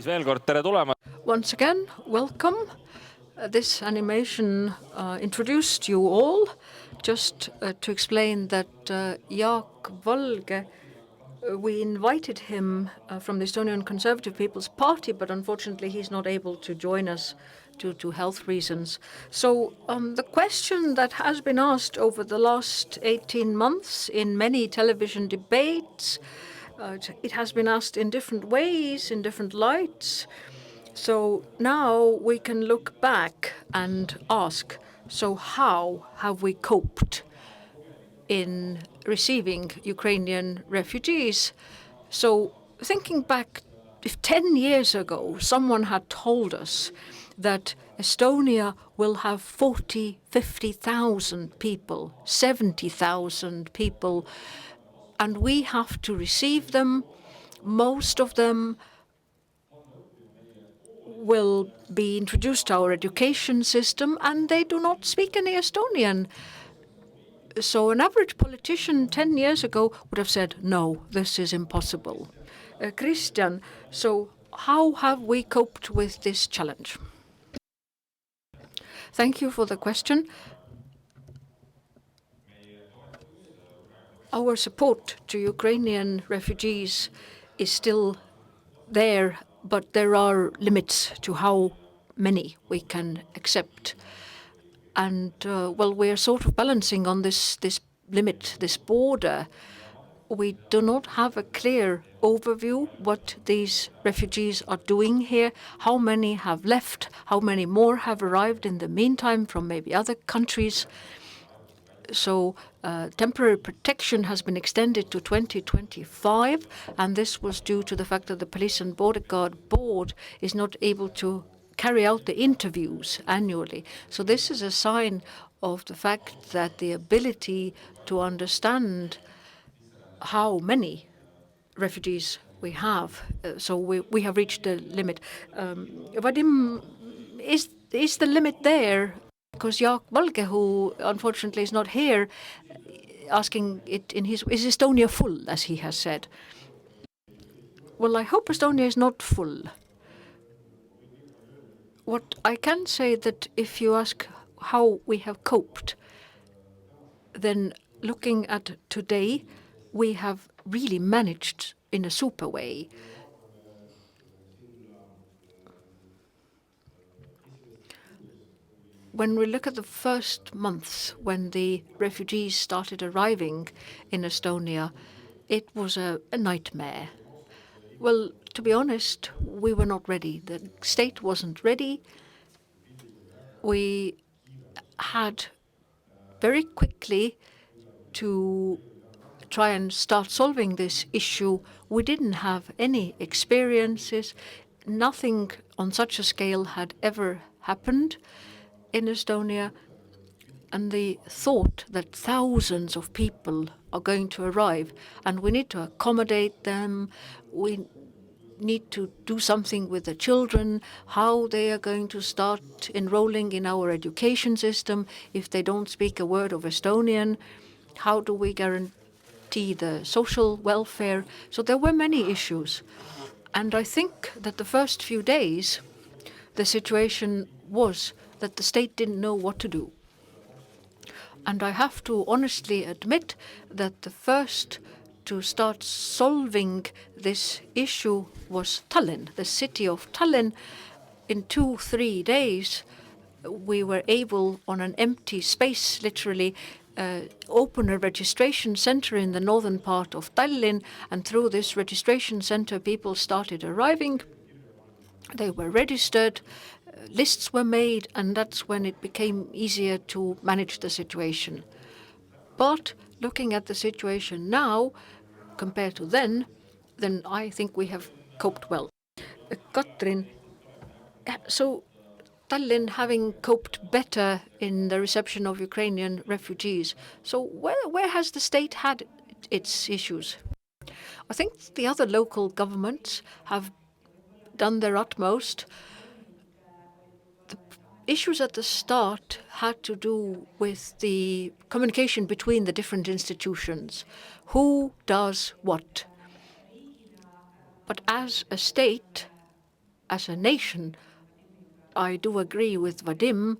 Siis veel kord tere tulema. Once again, welcome. This animation introduced you all. Just to explain that Jaak Valge, we invited him from the Estonian Conservative People's Party, but unfortunately he's not able to join us due to health reasons. So the question that has been asked over the last 18 months in many television debates, it has been asked in different ways, in different lights. So now we can look back and ask, so how have we coped in receiving Ukrainian refugees? So thinking back, if 10 years ago someone had told us that Estonia will have 40, 50,000 people, 70,000 people, and we have to receive them, most of them will be introduced to our education system, and they do not speak any Estonian. So an average politician 10 years ago would have said, no, this is impossible. Kristjan, so how have we coped with this challenge? Thank you for the question. Our support to Ukrainian refugees is still there, but there are limits to how many we can accept. And, we are sort of balancing on this limit, this border. We do not have a clear overview what these refugees are doing here, how many have left, how many more have arrived in the meantime from maybe other countries. So temporary protection has been extended to 2025, and this was due to the fact that the Police and Border Guard Board is not able to carry out the interviews annually. So this is a sign of the fact that the ability to understand how many refugees we have, so we have reached the limit. Vadim, is the limit there? Because Jaak Valge, who unfortunately is not here, asking it in is Estonia full, as he has said? Well, I hope Estonia is not full. What I can say that if you ask how we have coped, then looking at today, we have really managed in a super way. When we look at the first months when the refugees started arriving in Estonia, it was a nightmare. Well, to be honest, we were not ready. The state wasn't ready. We had very quickly to try and start solving this issue. We didn't have any experiences. Nothing on such a scale had ever happened in Estonia, and the thought that thousands of people are going to arrive and we need to accommodate them, we need to do something with the children, how they are going to start enrolling in our education system if they don't speak a word of Estonian, how do we guarantee the social welfare? So there were many issues. And I think that the first few days, the situation was that the state didn't know what to do. And I have to honestly admit that the first to start solving this issue was Tallinn, the city of Tallinn. In 2-3 days, we were able, on an empty space, literally, open a registration center in the northern part of Tallinn, and through this registration center, people started arriving. They were registered, lists were made, and that's when it became easier to manage the situation. But looking at the situation now, compared to then I think we have coped well. Katrin, so Tallinn having coped better in the reception of Ukrainian refugees, so where has the state had its issues? I think the other local governments have done their utmost. The issues at the start had to do with the communication between the different institutions. Who does what? But as a state, as a nation, I do agree with Vadim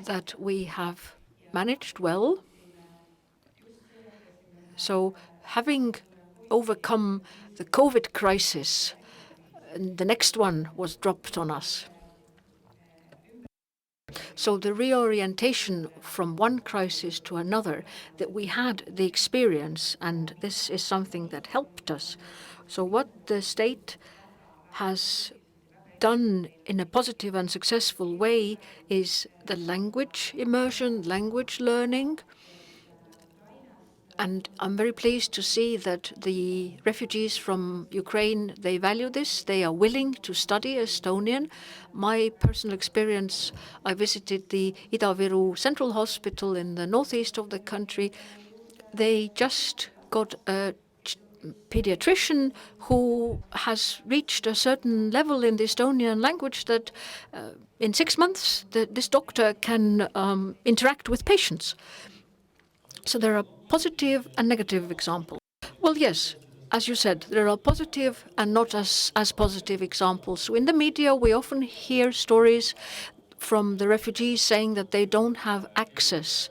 that we have managed well. So having overcome the COVID crisis, the next one was dropped on us. So the reorientation from one crisis to another, that we had the experience, and this is something that helped us. So what the state has done in a positive and successful way is the language immersion, language learning. And I'm very pleased to see that the refugees from Ukraine, they value this. They are willing to study Estonian. My personal experience, I visited the Ida-Viru Central Hospital in the northeast of the country. They just got a pediatrician who has reached a certain level in the Estonian language that in 6 months this doctor can interact with patients. So there are positive and negative examples. Well, yes, as you said, there are positive and not as positive examples. So in the media, we often hear stories from the refugees saying that they don't have access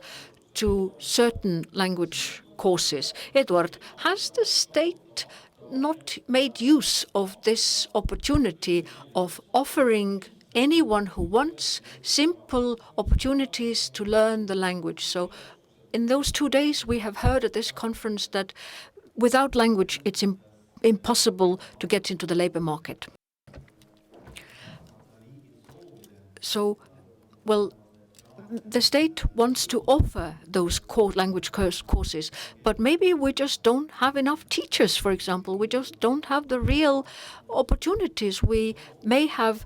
to certain language courses. Eduard, has the state not made use of this opportunity of offering anyone who wants simple opportunities to learn the language? So in those 2 days, we have heard at this conference that without language, it's impossible to get into the labor market. So, well, the state wants to offer those core language courses, but maybe we just don't have enough teachers, for example. We just don't have the real opportunities. We may have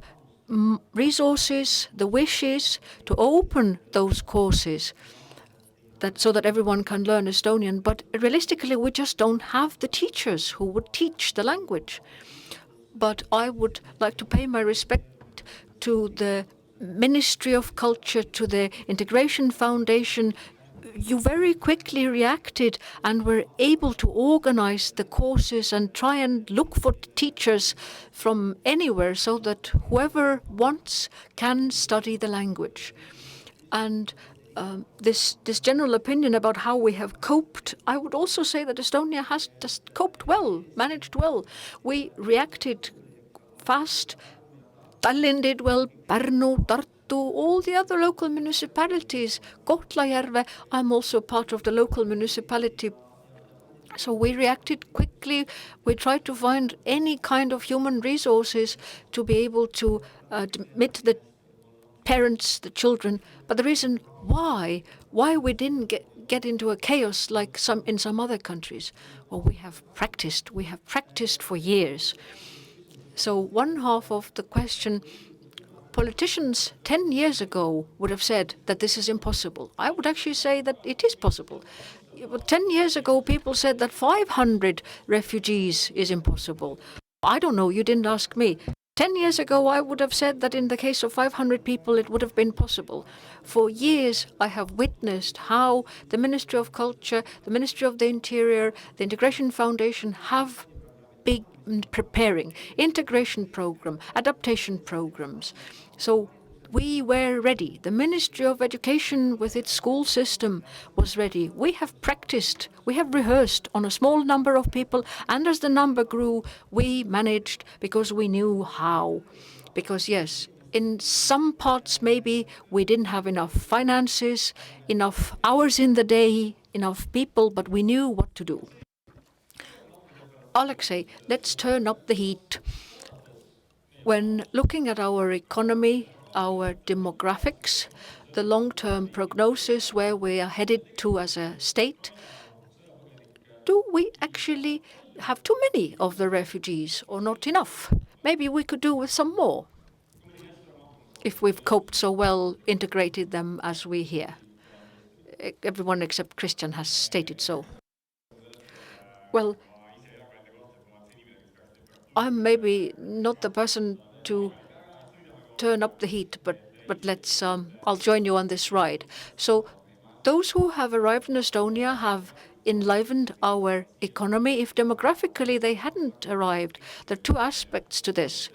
resources, the wishes to open those courses, so that everyone can learn Estonian, but realistically we just don't have the teachers who would teach the language. But I would like to pay my respect to the Ministry of Culture, to the Integration Foundation. You very quickly reacted and were able to organize the courses and try and look for teachers from anywhere so that whoever wants can study the language. And this general opinion about how we have coped, I would also say that Estonia has just coped well, managed well. We reacted fast. Tallinn did well, Pärnu, Tartu, all the other local municipalities, Kohtla-Järve. I'm also part of the local municipality. So we reacted quickly. We tried to find any kind of human resources to be able to admit the parents, the children. But the reason why we didn't get into a chaos like in some other countries, well, we have practiced for years. So one half of the question, politicians 10 years ago would have said that this is impossible. I would actually say that it is possible. 10 years ago, people said that 500 refugees is impossible. I don't know, you didn't ask me. 10 years ago, I would have said that in the case of 500 people, it would have been possible. For years, I have witnessed how the Ministry of Culture, the Ministry of the Interior, the Integration Foundation have been preparing integration program, adaptation programs. So we were ready. The Ministry of Education with its school system was ready. We have practiced, we have rehearsed on a small number of people, and as the number grew, we managed because we knew how. Because yes, in some parts maybe we didn't have enough finances, enough hours in the day, enough people, but we knew what to do. Aleksei, let's turn up the heat. When looking at our economy, our demographics, the long-term prognosis where we are headed to as a state, do we actually have too many of the refugees or not enough? Maybe we could do with some more if we've coped so well, integrated them as we hear. Everyone except Kristjan has stated so. Well, I'm maybe not the person to turn up the heat, but let's I'll join you on this ride. So those who have arrived in Estonia have enlivened our economy. If demographically they hadn't arrived, there are two aspects to this.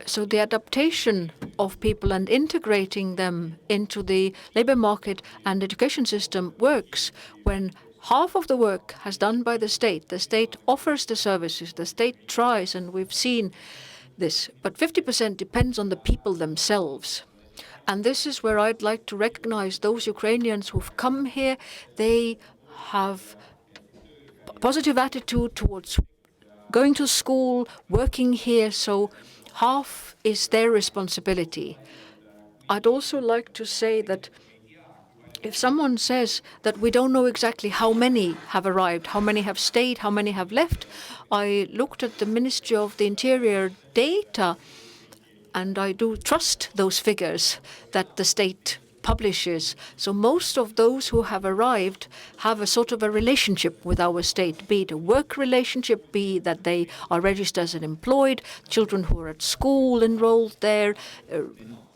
So the adaptation of people and integrating them into the labor market and education system works when half of the work has done by the state. The state offers the services, the state tries, and we've seen this. But 50% depends on the people themselves. And this is where I'd like to recognize those Ukrainians who've come here. They have a positive attitude towards going to school, working here, so half is their responsibility. I'd also like to say that if someone says that we don't know exactly how many have arrived, how many have stayed, how many have left, I looked at the Ministry of the Interior data, and I do trust those figures that the state publishes. So most of those who have arrived have a sort of a relationship with our state, be it a work relationship, be that they are registered as employed, children who are at school enrolled there,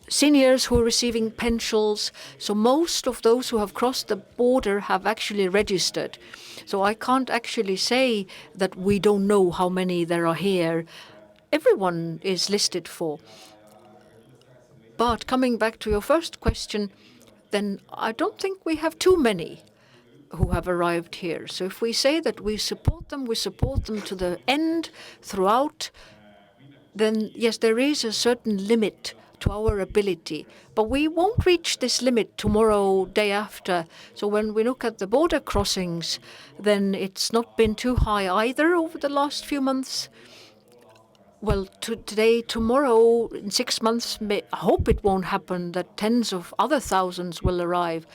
seniors who are receiving pensions. So most of those who have crossed the border have actually registered. So I can't actually say that we don't know how many there are here. Everyone is listed for. But coming back to your first question, then I don't think we have too many who have arrived here. So if we say that we support them to the end, throughout, then yes, there is a certain limit to our ability. But we won't reach this limit tomorrow, day after. So when we look at the border crossings, then it's not been too high either over the last few months. Well, today, tomorrow, in 6 months, I hope it won't happen that tens of other thousands will arrive.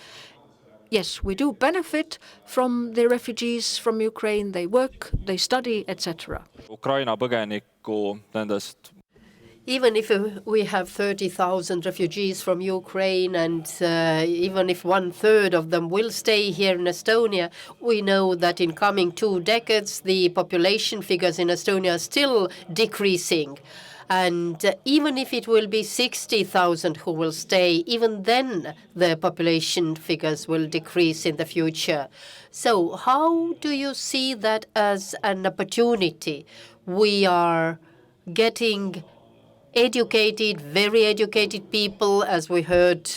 Yes, we do benefit from the refugees from Ukraine. They work, they study, etc. Ukraina põgenikku nendest. Even if we have 30,000 refugees from Ukraine, and even if 1/3 of them will stay here in Estonia, we know that in coming 2 decades, the population figures in Estonia are still decreasing. And even if it will be 60,000 who will stay, even then the population figures will decrease in the future. So how do you see that as an opportunity? We are getting educated, very educated people, as we heard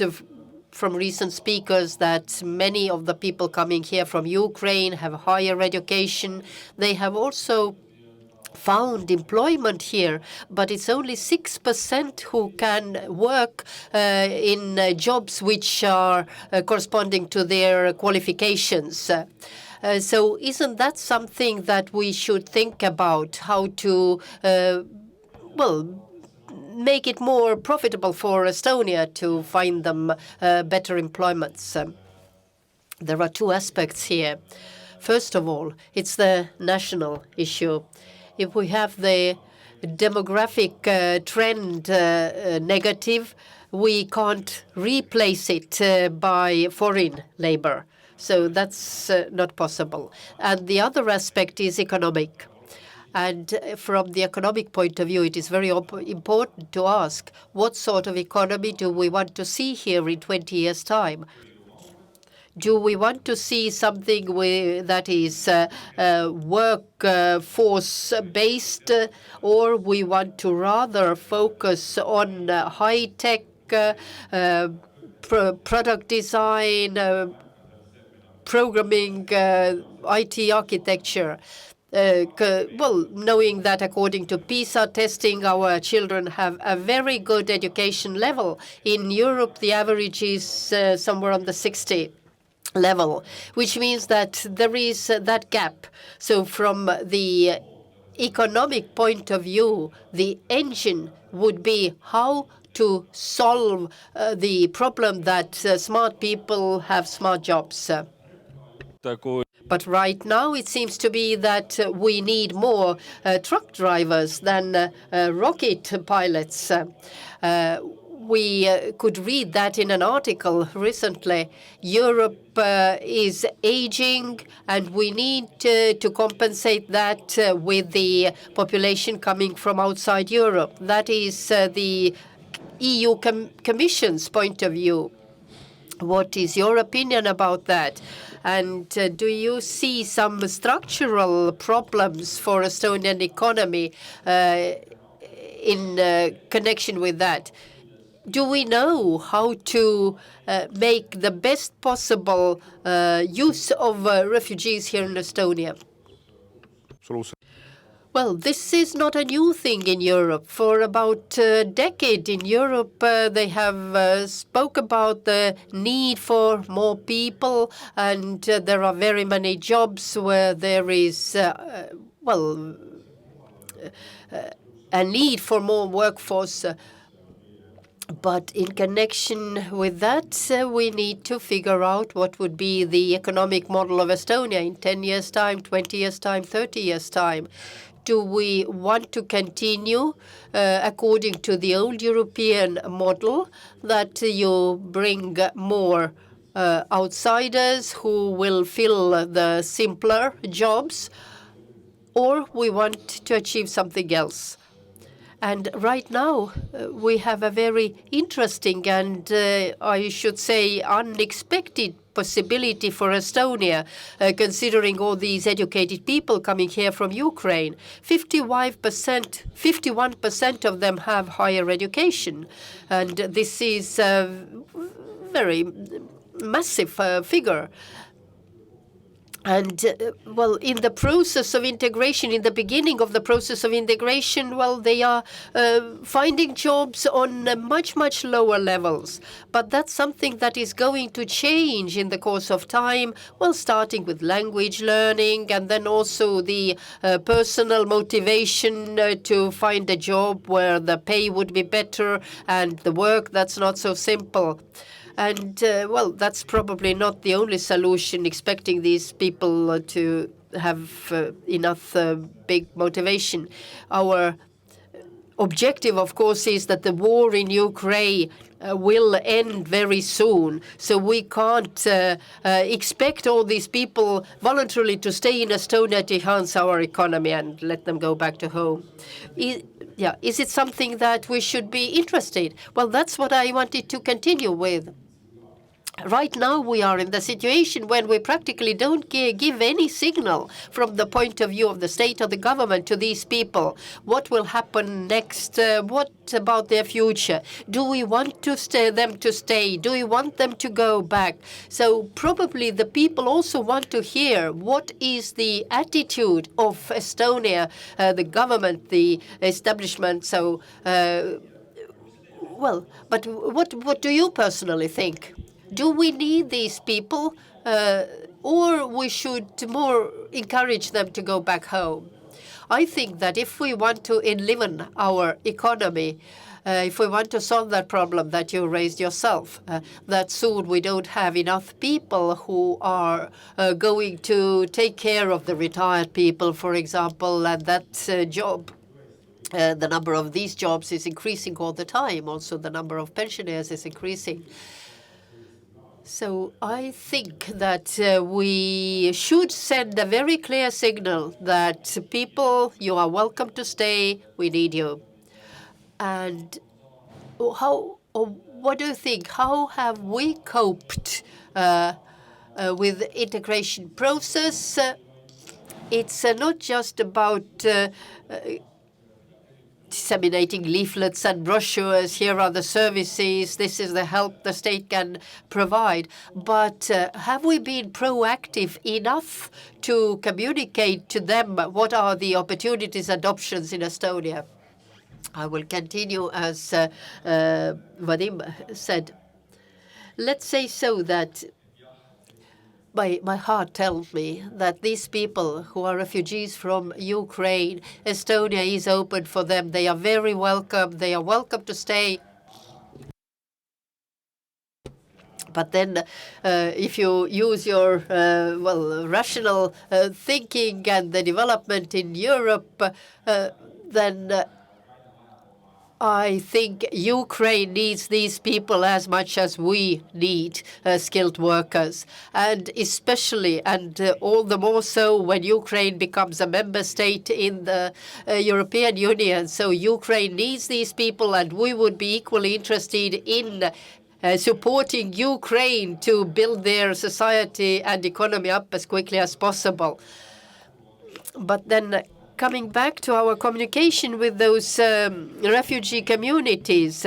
from recent speakers, that many of the people coming here from Ukraine have higher education. They have also found employment here, but it's only 6% who can work in jobs which are corresponding to their qualifications. So isn't that something that we should think about, how to, make it more profitable for Estonia to find them better employments? There are 2 aspects here. First of all, it's the national issue. If we have the demographic trend negative, we can't replace it by foreign labor. So that's not possible. And the other aspect is economic. And from the economic point of view, it is very important to ask, what sort of economy do we want to see here in 20 years' time? Do we want to see something that is workforce-based, or we want to rather focus on high-tech product design, programming, IT architecture? Knowing that according to PISA testing, our children have a very good education level. In Europe, the average is somewhere on the 60 level, which means that there is that gap. So from the economic point of view, the engine would be how to solve the problem that smart people have smart jobs. But right now it seems to be that we need more truck drivers than rocket pilots. We could read that in an article recently. Europe is aging, and we need to compensate that with the population coming from outside Europe. That is the EU Commission's point of view. What is your opinion about that? And do you see some structural problems for Estonian economy in connection with that? Do we know how to make the best possible use of refugees here in Estonia? Well, this is not a new thing in Europe. For about a decade in Europe, they have spoke about the need for more people, and there are very many jobs where there is, a need for more workforce. But in connection with that, we need to figure out what would be the economic model of Estonia in 10 years' time, 20 years' time, 30 years' time. Do we want to continue according to the old European model that you bring more outsiders who will fill the simpler jobs, or we want to achieve something else? And right now, we have a very interesting and, I should say, unexpected possibility for Estonia, considering all these educated people coming here from Ukraine. 51% of them have higher education. And this is a very massive figure. And, in the process of integration, in the beginning of the process of integration, they are finding jobs on much, much lower levels. But that's something that is going to change in the course of time, starting with language learning and then also the personal motivation to find a job where the pay would be better and the work that's not so simple. And, that's probably not the only solution, expecting these people to have enough big motivation. Our objective, of course, is that the war in Ukraine will end very soon. So we can't expect all these people voluntarily to stay in Estonia to enhance our economy and let them go back to home. Is it something that we should be interested? Well, that's what I wanted to continue with. Right now, we are in the situation when we practically don't give any signal from the point of view of the state or the government to these people. What will happen next? What about their future? Do we want them to stay? Do we want them to go back? So probably the people also want to hear what is the attitude of Estonia, the government, the establishment. So, but what do you personally think? Do we need these people, or we should more encourage them to go back home? I think that if we want to enliven our economy, if we want to solve that problem that you raised yourself, that soon we don't have enough people who are going to take care of the retired people, for example, and that job. The number of these jobs is increasing all the time. Also, the number of pensioners is increasing. So I think that we should send a very clear signal that people, you are welcome to stay, we need you. And what do you think? How have we coped with the integration process? It's not just about disseminating leaflets and brochures. Here are the services. This is the help the state can provide. But have we been proactive enough to communicate to them what are the opportunities and options in Estonia? I will continue as Vadim said. Let's say so that my heart tells me that these people who are refugees from Ukraine, Estonia is open for them. They are very welcome. They are welcome to stay. But then if you use your, rational thinking and the development in Europe, then I think Ukraine needs these people as much as we need skilled workers, and especially and all the more so when Ukraine becomes a member state in the European Union. So Ukraine needs these people, and we would be equally interested in supporting Ukraine to build their society and economy up as quickly as possible. But then Coming back to our communication with those refugee communities,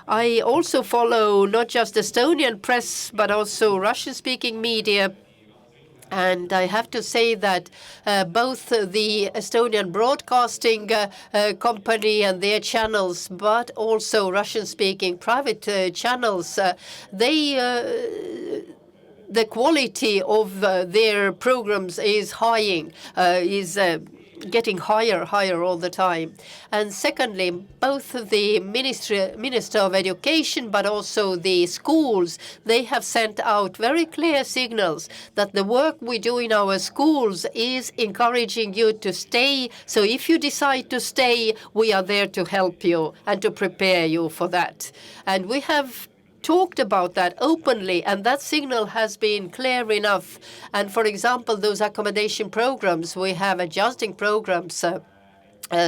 I also follow not just Estonian press, but also Russian-speaking media. And I have to say that both the Estonian broadcasting company and their channels, but also Russian-speaking private channels, the quality of their programs is getting higher all the time. And secondly, both the Minister of Education but also the schools, they have sent out very clear signals that the work we do in our schools is encouraging you to stay. So if you decide to stay, we are there to help you and to prepare you for that. And we have talked about that openly, and that signal has been clear enough. And for example, those accommodation programs, we have adjusting programs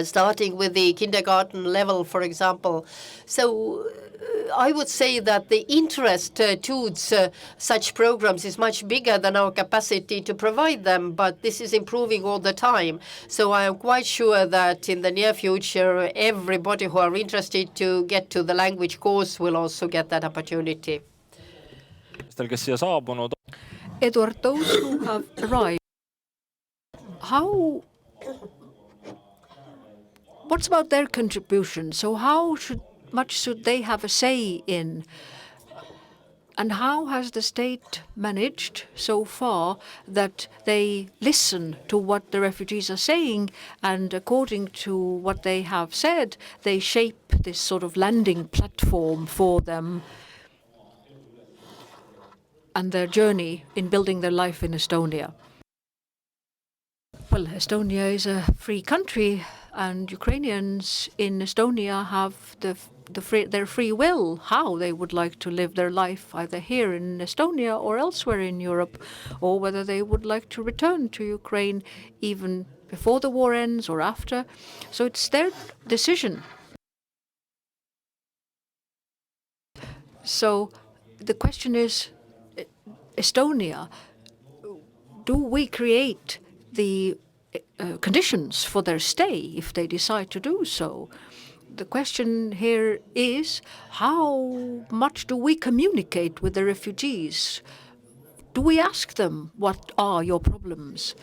starting with the kindergarten level, for example. So I would say that the interest towards such programs is much bigger than our capacity to provide them, but this is improving all the time. So I am quite sure that in the near future, everybody who are interested to get to the language course will also get that opportunity. Eduard, those who have arrived, what's about their contribution? So how much should they have a say in? And how has the state managed so far that they listen to what the refugees are saying, and according to what they have said, they shape this sort of landing platform for them and their journey in building their life in Estonia? Well, Estonia is a free country, and Ukrainians in Estonia have their free will, how they would like to live their life, either here in Estonia or elsewhere in Europe, or whether they would like to return to Ukraine even before the war ends or after. So it's their decision. So the question is, Estonia, do we create the conditions for their stay if they decide to do so? The question here is, how much do we communicate with the refugees? Do we ask them, what are your problems?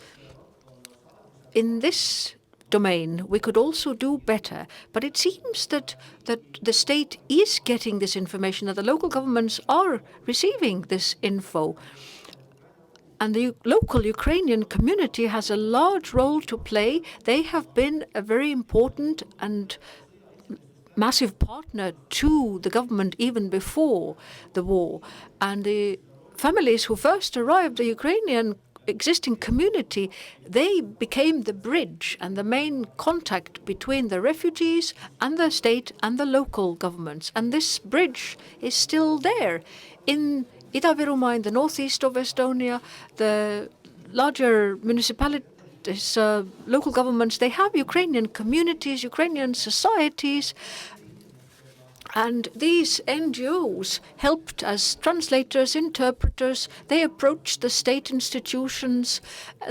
In this domain, we could also do better, but it seems that the state is getting this information, that the local governments are receiving this info. And the local Ukrainian community has a large role to play. They have been a very important and massive partner to the government even before the war. And the families who first arrived, the Ukrainian existing community, they became the bridge and the main contact between the refugees and the state and the local governments. And this bridge is still there. In Ida-Virumaa, in the northeast of Estonia, the larger municipalities, local governments, they have Ukrainian communities, Ukrainian societies, and these NGOs helped as translators, interpreters. They approach the state institutions.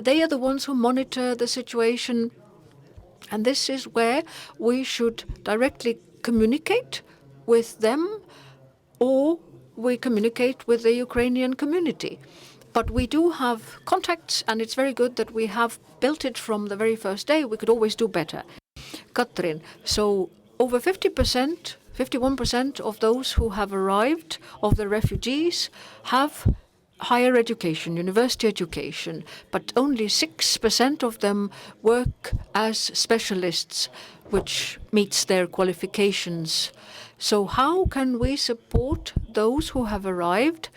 They are the ones who monitor the situation. And this is where we should directly communicate with them, or we communicate with the Ukrainian community. But we do have contacts, and it's very good that we have built it from the very first day. We could always do better. Katrin, so over 50%, 51% of those who have arrived, of the refugees, have higher education, university education, but only 6% of them work as specialists, which meets their qualifications. So how can we support those who have arrived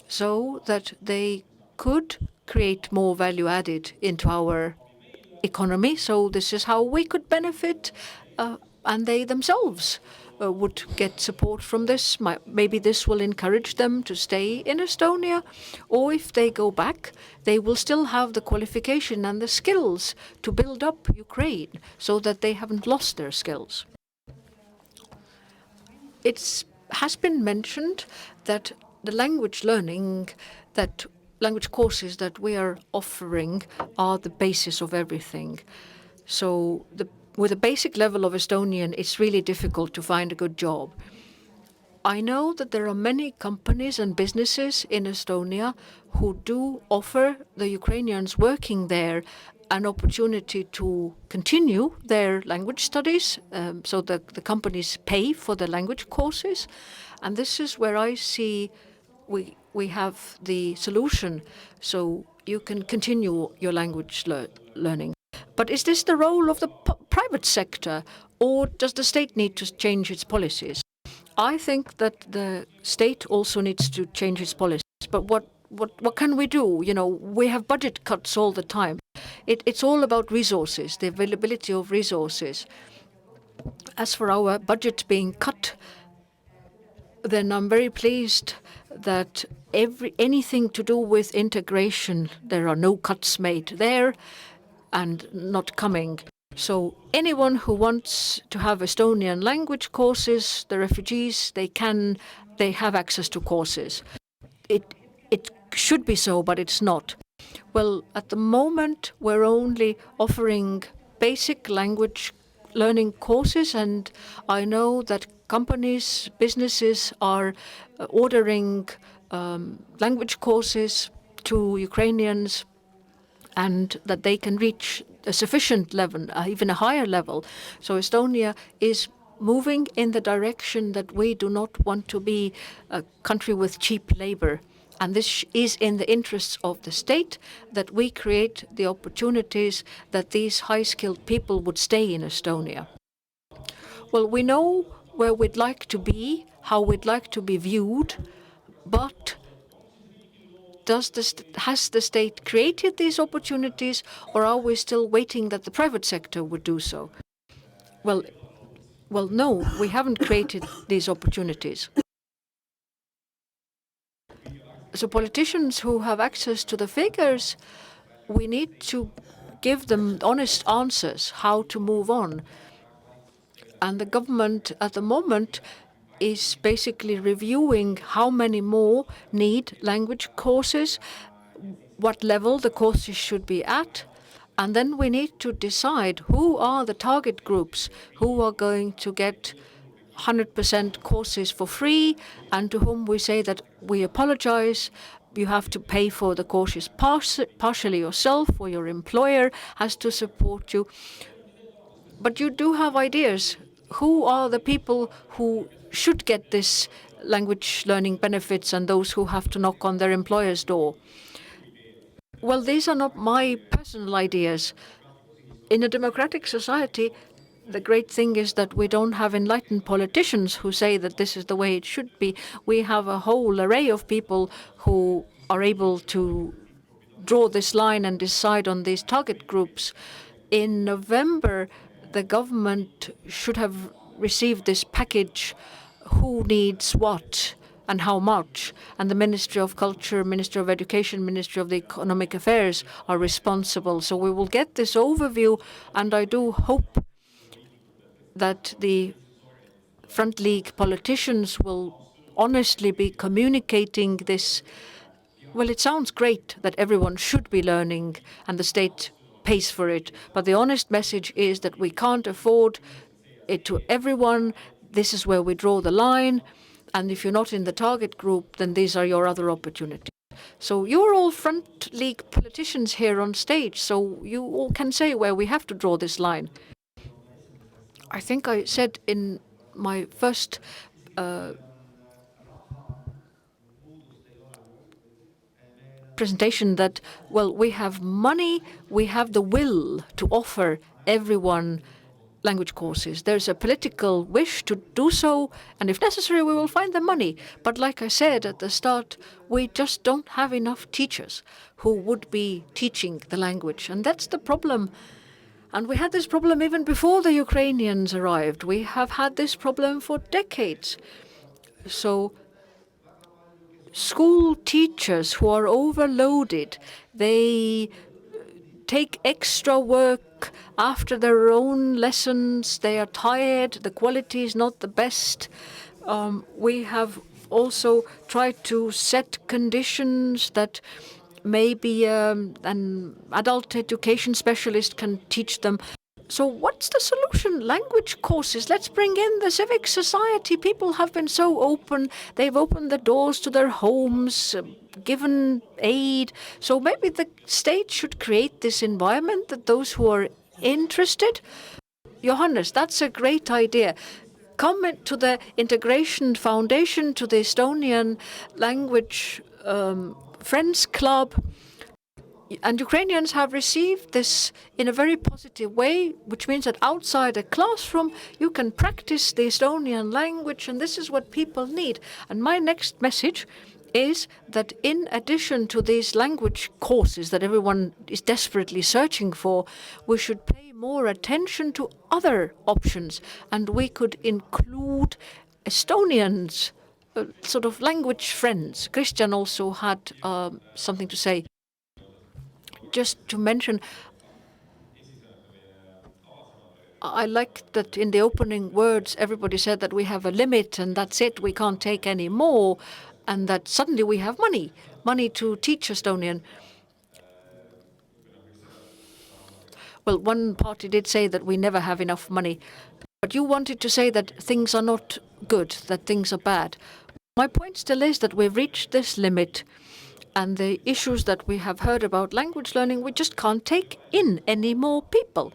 so that they could create more value added into our economy? So this is how we could benefit, and they themselves would get support from this. Maybe this will encourage them to stay in Estonia, or if they go back, they will still have the qualification and the skills to build up Ukraine so that they haven't lost their skills. It has been mentioned that the language learning, that language courses that we are offering are the basis of everything. So with a basic level of Estonian, it's really difficult to find a good job. I know that there are many companies and businesses in Estonia who do offer the Ukrainians working there an opportunity to continue their language studies, so that the companies pay for the language courses. And this is where I see we have the solution, so you can continue your language learning. But is this the role of the private sector, or does the state need to change its policies? I think that the state also needs to change its policies. But what can we do? You know, we have budget cuts all the time. It's all about resources, the availability of resources. As for our budget being cut, then I'm very pleased that anything to do with integration, there are no cuts made there and not coming. So anyone who wants to have Estonian language courses, the refugees, they have access to courses. It should be so, but it's not. Well, at the moment, we're only offering basic language learning courses, and I know that companies, businesses are ordering language courses to Ukrainians, and that they can reach a sufficient level, even a higher level. So Estonia is moving in the direction that we do not want to be a country with cheap labor. And this is in the interests of the state, that we create the opportunities that these high-skilled people would stay in Estonia. Well, we know where we'd like to be, how we'd like to be viewed, but has the state created these opportunities, or are we still waiting that the private sector would do so? Well, no, we haven't created these opportunities. So politicians who have access to the figures, we need to give them honest answers how to move on. And the government at the moment is basically reviewing how many more need language courses, what level the courses should be at, and then we need to decide who are the target groups who are going to get 100% courses for free, and to whom we say that we apologize, you have to pay for the courses partially yourself, or your employer has to support you. But you do have ideas. Who are the people who should get this language learning benefits and those who have to knock on their employer's door? Well, these are not my personal ideas. In a democratic society, the great thing is that we don't have enlightened politicians who say that this is the way it should be. We have a whole array of people who are able to draw this line and decide on these target groups. In November, the government should have received this package, who needs what and how much, and the Ministry of Culture, Ministry of Education, Ministry of the Economic Affairs are responsible. So we will get this overview, and I do hope that the front league politicians will honestly be communicating this. Well, it sounds great that everyone should be learning and the state pays for it, but the honest message is that we can't afford it to everyone. This is where we draw the line, and if you're not in the target group, then these are your other opportunities. So you're all front league politicians here on stage, so you all can say where we have to draw this line. I think I said in my first presentation that, well, we have money, we have the will to offer everyone language courses. There's a political wish to do so, and if necessary, we will find the money. But like I said at the start, we just don't have enough teachers who would be teaching the language, and that's the problem. And we had this problem even before the Ukrainians arrived. We have had this problem for decades. So school teachers who are overloaded, they take extra work after their own lessons. They are tired. The quality is not the best. We have also tried to set conditions that maybe an adult education specialist can teach them So what's the solution? Language courses. Let's bring in the civic society. People have been so open. They've opened the doors to their homes, given aid. So maybe the state should create this environment that those who are interested. Johannes, that's a great idea. Come to the Integration Foundation, to the Estonian Language Friends Club. And Ukrainians have received this in a very positive way, which means that outside a classroom, you can practice the Estonian language, and this is what people need. And my next message is that in addition to these language courses that everyone is desperately searching for, we should pay more attention to other options, and we could include Estonians, sort of language friends. Kristjan also had something to say. Just to mention, I like that in the opening words everybody said that we have a limit and that's it, we can't take any more, and that suddenly we have money to teach Estonian. Well, one party did say that we never have enough money, but you wanted to say that things are not good, that things are bad. My point still is that we've reached this limit. And the issues that we have heard about language learning, we just can't take in any more people.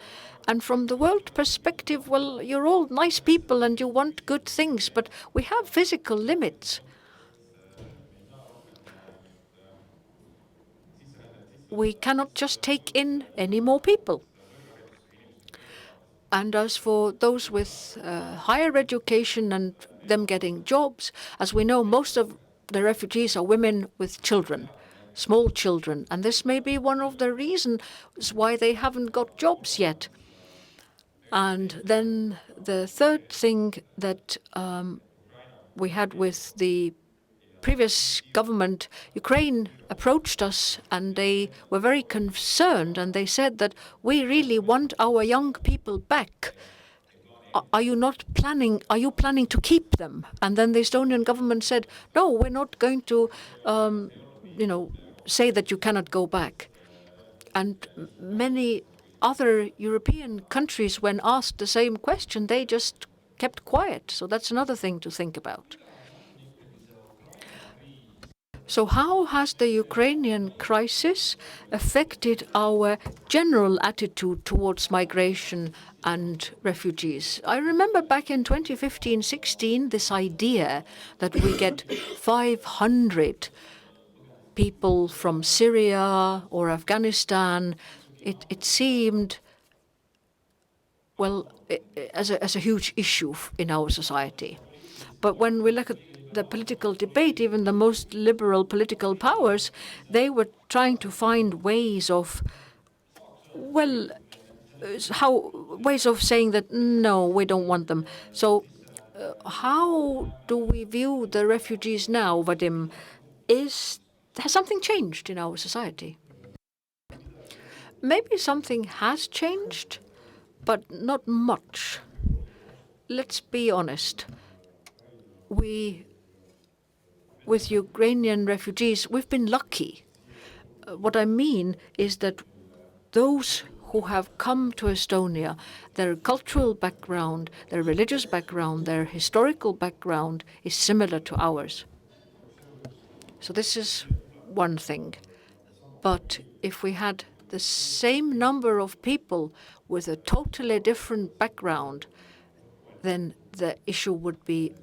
And from the world perspective, well, you're all nice people and you want good things, but we have physical limits. We cannot just take in any more people. And as for those with higher education and them getting jobs, as we know, most of the refugees are women with children, small children, and this may be one of the reasons why they haven't got jobs yet. And then the third thing that we had with the previous government, Ukraine approached us and they were very concerned and they said that we really want our young people back. Are you planning to keep them? And then the Estonian government said, no, we're not going to, say that you cannot go back. And many other European countries, when asked the same question, they just kept quiet. So that's another thing to think about. So how has the Ukrainian crisis affected our general attitude towards migration and refugees? I remember back in 2015-16, this idea that we get 500 people from Syria or Afghanistan, it seemed, well, as a huge issue in our society. But when we look at the political debate, even the most liberal political powers, they were trying to find ways of, ways of saying that, no, we don't want them. So how do we view the refugees now, Vadim? Has something changed in our society? Maybe something has changed, but not much. Let's be honest. With Ukrainian refugees, we've been lucky. What I mean is that those who have come to Estonia, their cultural background, their religious background, their historical background is similar to ours. So this is one thing. But if we had the same number of people with a totally different background, then the issue would be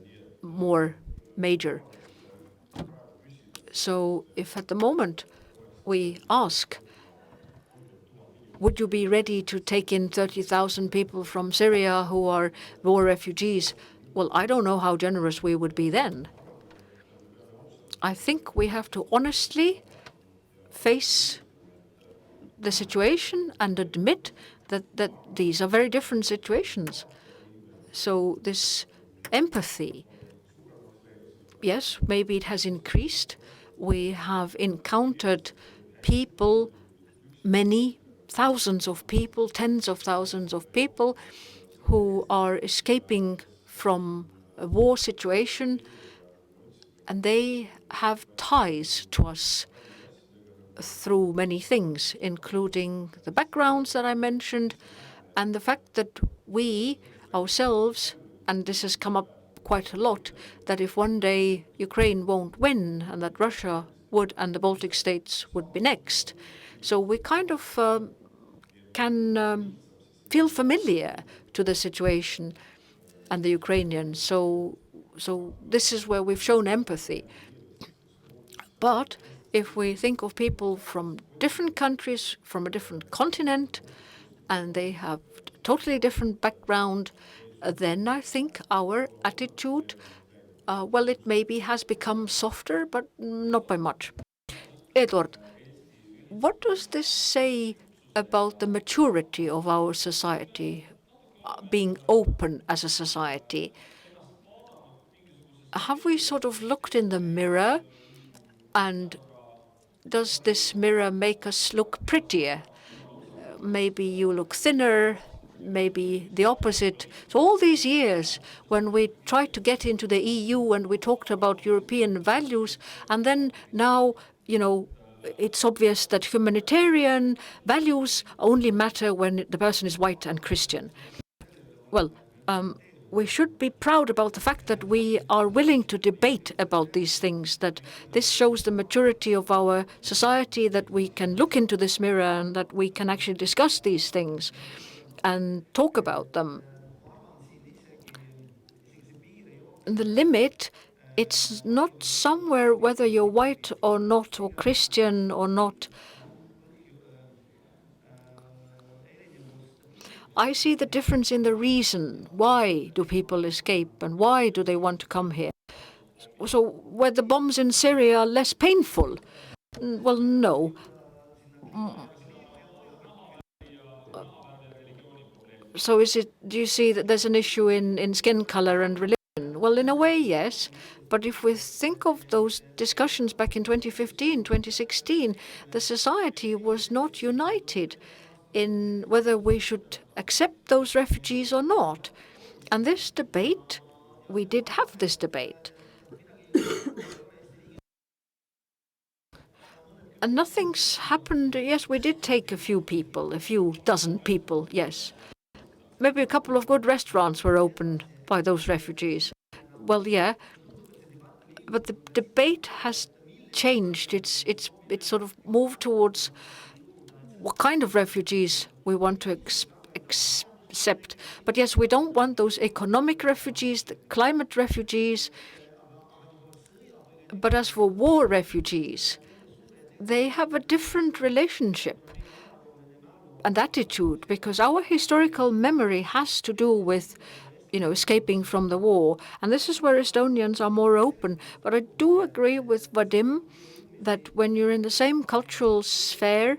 more major. So if at the moment we ask, would you be ready to take in 30,000 people from Syria who are war refugees? Well, I don't know how generous we would be then. I think we have to honestly face the situation and admit that these are very different situations. So this empathy, yes, maybe it has increased. We have encountered people, many thousands of people, tens of thousands of people who are escaping from a war situation, and they have ties to us through many things, including the backgrounds that I mentioned, And the fact that we ourselves, and this has come up quite a lot, that if one day Ukraine won't win and that Russia would and the Baltic states would be next. So we kind of can feel familiar to the situation and the Ukrainians. So this is where we've shown empathy. But if we think of people from different countries, from a different continent, and they have totally different background, then I think our attitude, well, it maybe has become softer, but not by much. Eduard, what does this say about the maturity of our society, being open as a society? Have we sort of looked in the mirror, and does this mirror make us look prettier? Maybe you look thinner, maybe the opposite. So all these years when we tried to get into the EU and we talked about European values, and then now, it's obvious that humanitarian values only matter when the person is white and Christian. Well, we should be proud about the fact that we are willing to debate about these things, that this shows the maturity of our society, that we can look into this mirror and that we can actually discuss these things and talk about them. And the limit, it's not somewhere whether you're white or not, or Christian or not. I see the difference in the reason. Why do people escape and why do they want to come here? So were the bombs in Syria less painful? Well, no. So do you see that there's an issue in skin color and religion? Well, in a way, yes. But if we think of those discussions back in 2015, 2016, the society was not united in whether we should accept those refugees or not. And this debate, we did have this debate. And nothing's happened. Yes, we did take a few dozen people, yes. Maybe a couple of good restaurants were opened by those refugees. Well, yeah, but the debate has changed. It's sort of moved towards what kind of refugees we want to accept. But yes, we don't want those economic refugees, the climate refugees. But as for war refugees, they have a different relationship and attitude, because our historical memory has to do with escaping from the war. And this is where Estonians are more open. But I do agree with Vadim that when you're in the same cultural sphere,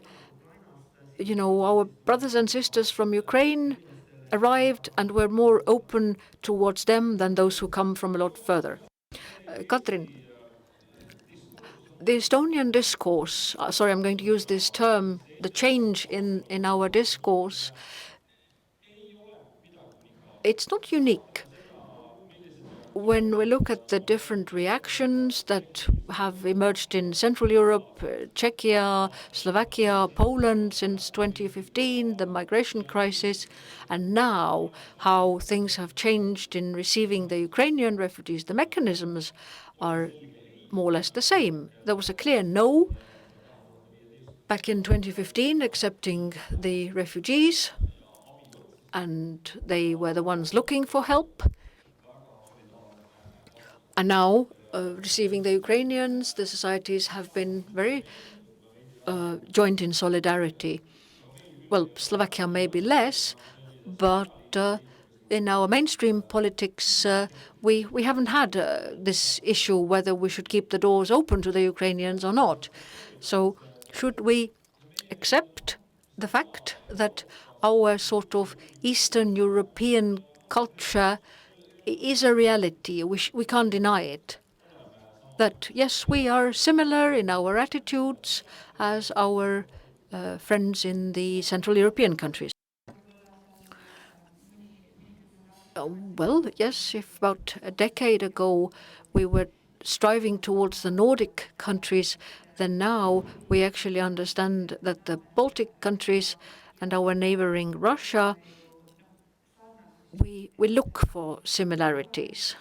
our brothers and sisters from Ukraine arrived and we're more open towards them than those who come from a lot further. Katrin, the Estonian discourse, I'm going to use this term, the change in our discourse, it's not unique. When we look at the different reactions that have emerged in Central Europe, Czechia, Slovakia, Poland since 2015, the migration crisis, and now how things have changed in receiving the Ukrainian refugees, the mechanisms are more or less the same. There was a clear no back in 2015 accepting the refugees, and they were the ones looking for help. And now, receiving the Ukrainians, the societies have been very joined in solidarity. Well, Slovakia may be less, but in our mainstream politics, we haven't had this issue whether we should keep the doors open to the Ukrainians or not. So should we accept the fact that our sort of Eastern European culture is a reality? We can't deny it. That, yes, we are similar in our attitudes as our friends in the Central European countries. Well, yes, if about a decade ago we were striving towards the Nordic countries, then now we actually understand that the Baltic countries and our neighboring Russia we look for similarities.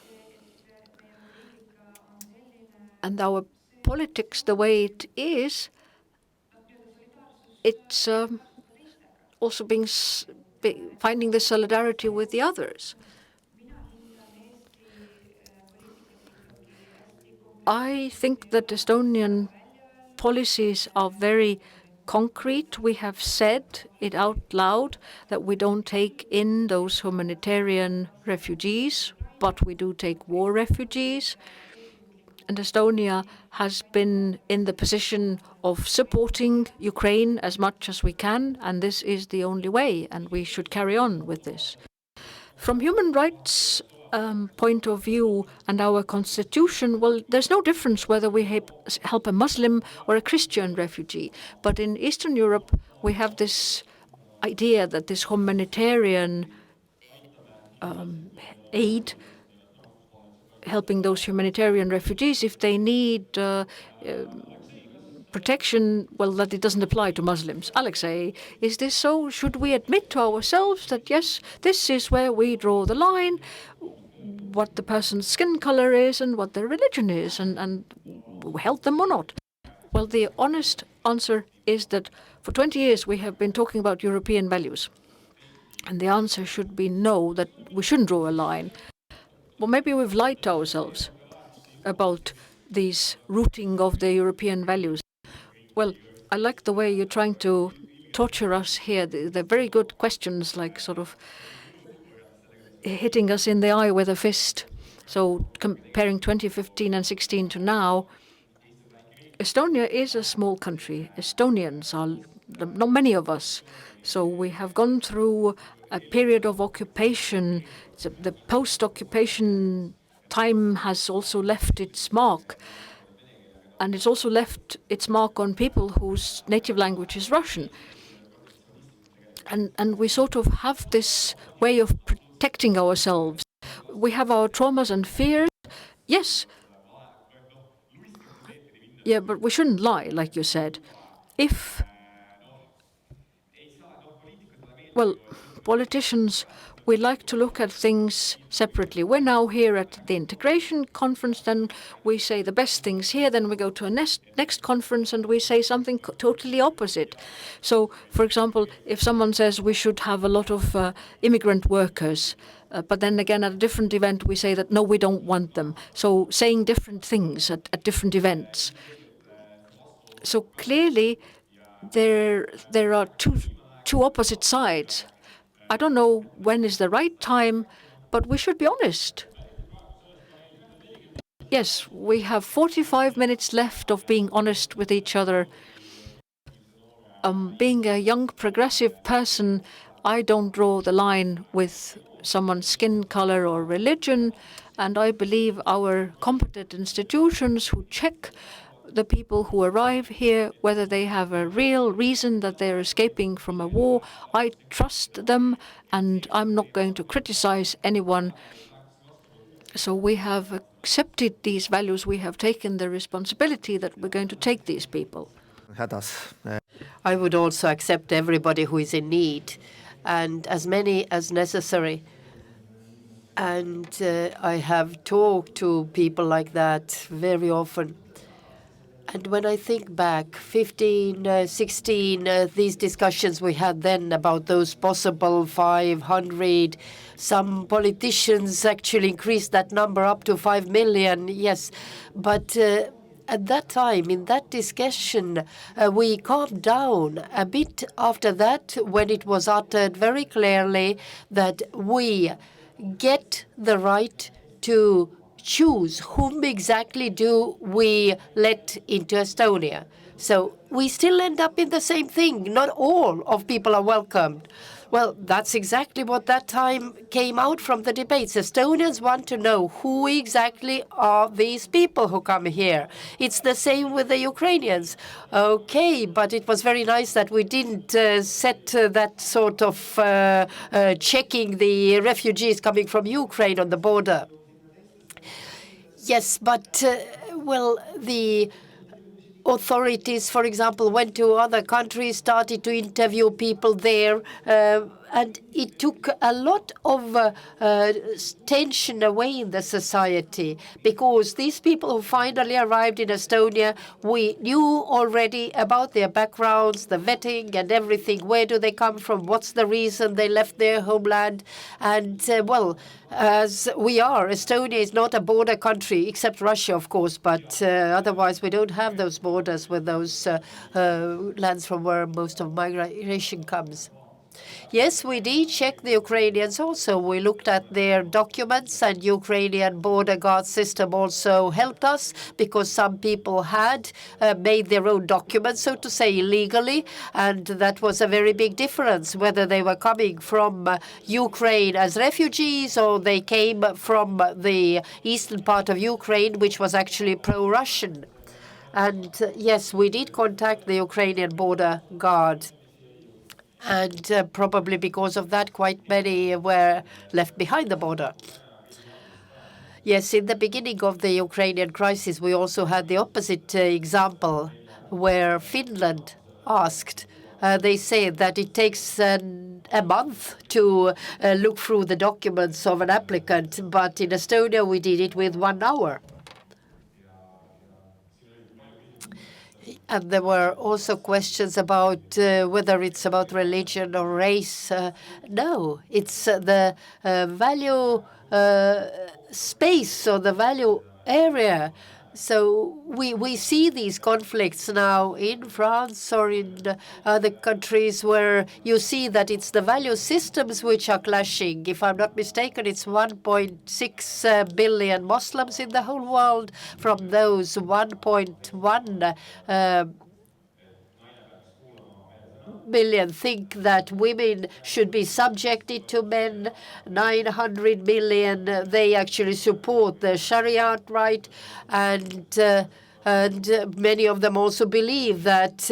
And our politics, the way it is, it's also finding the solidarity with the others. I think that Estonian policies are very concrete. We have said it out loud that we don't take in those humanitarian refugees, but we do take war refugees. And Estonia has been in the position of supporting Ukraine as much as we can, and this is the only way, and we should carry on with this. From human rights point of view and our constitution, well, there's no difference whether we help a Muslim or a Christian refugee. But in Eastern Europe, we have this idea that this humanitarian aid, helping those humanitarian refugees, if they need protection, well, that it doesn't apply to Muslims. Aleksei, is this so? Should we admit to ourselves that, yes, this is where we draw the line, what the person's skin color is and what their religion is, and help them or not? Well, the honest answer is that for 20 years we have been talking about European values. And the answer should be no, that we shouldn't draw a line. Well, maybe we've lied to ourselves about these rooting of the European values. Well, I like the way you're trying to torture us here. They're very good questions, like sort of hitting us in the eye with a fist. So comparing 2015 and 16 to now, Estonia is a small country. Estonians are not many of us. So we have gone through a period of occupation. The post-occupation time has also left its mark. And it's also left its mark on people whose native language is Russian. And we sort of have this way of protecting ourselves. We have our traumas and fears. Yes. Yeah, but we shouldn't lie, like you said. Well, politicians, we like to look at things separately. We're now here at the integration conference, then we say the best things here, then we go to a next conference and we say something totally opposite. So, for example, if someone says we should have a lot of immigrant workers, but then again at a different event we say that no, we don't want them. So saying different things at different events. So clearly there are two opposite sides. I don't know when is the right time, but we should be honest. Yes, we have 45 minutes left of being honest with each other. Being a young progressive person, I don't draw the line with someone's skin color or religion, and I believe our competent institutions who check the people who arrive here, whether they have a real reason that they're escaping from a war, I trust them, and I'm not going to criticize anyone. So we have accepted these values. We have taken the responsibility that we're going to take these people. I would also accept everybody who is in need, and as many as necessary. And I have talked to people like that very often. And when I think back, 15, 16, these discussions we had then about those possible 500, some politicians actually increased that number up to 5 million, yes. But at that time, in that discussion, we calmed down a bit after that when it was uttered very clearly that we get the right to choose whom exactly do we let into Estonia. So we still end up in the same thing. Not all of people are welcomed. Well, that's exactly what that time came out from the debates. Estonians want to know who exactly are these people who come here. It's the same with the Ukrainians. Okay, but it was very nice that we didn't set that sort of checking the refugees coming from Ukraine on the border. Yes, but, well, the authorities, for example, went to other countries, started to interview people there, And it took a lot of tension away in the society, because these people who finally arrived in Estonia, we knew already about their backgrounds, the vetting and everything. Where do they come from? What's the reason they left their homeland? And well, as we are, Estonia is not a border country, except Russia, of course, but otherwise we don't have those borders with those lands from where most of migration comes. Yes, we did check the Ukrainians also. We looked at their documents, and Ukrainian border guard system also helped us, because some people had made their own documents, so to say, illegally, and that was a very big difference, whether they were coming from Ukraine as refugees or they came from the eastern part of Ukraine, which was actually pro-Russian. And yes, we did contact the Ukrainian border guard. And probably because of that, quite many were left behind the border. Yes, in the beginning of the Ukrainian crisis, we also had the opposite example, where Finland asked. They say that it takes a month to look through the documents of an applicant, but in Estonia we did it with 1 hour. And there were also questions about whether it's about religion or race. No, it's the value space or the value area. So we see these conflicts now in France or in other countries where you see that it's the value systems which are clashing. If I'm not mistaken, it's 1.6 billion Muslims in the whole world. From those, 1.1 million think that women should be subjected to men. 900 million, they actually support the Sharia right, and many of them also believe that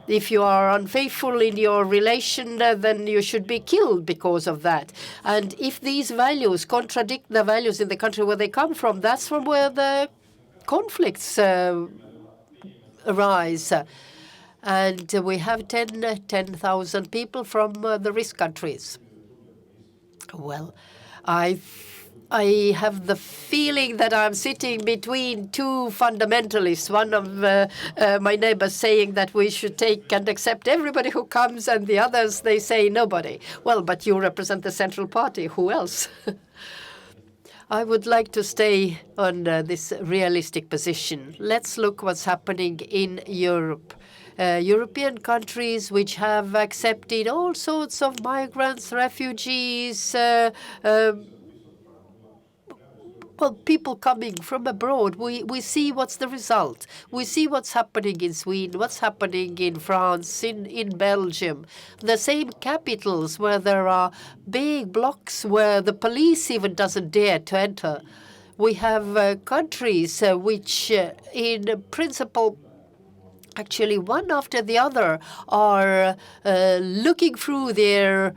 if you are unfaithful in your relation, then you should be killed because of that. And if these values contradict the values in the country where they come from, that's from where the conflicts arise. And we have 10,000 people from the risk countries. Well, I have the feeling that I'm sitting between two fundamentalists. One of my neighbors saying that we should take and accept everybody who comes, and the others, they say nobody. Well, but you represent the Central Party. Who else? I would like to stay on this realistic position. Let's look what's happening in Europe. European countries which have accepted all sorts of migrants, refugees, well, people coming from abroad. We see what's the result. We see what's happening in Sweden, what's happening in France, in Belgium. The same capitals where there are big blocks where the police even doesn't dare to enter. We have countries which, in principle, actually, one after the other are looking through their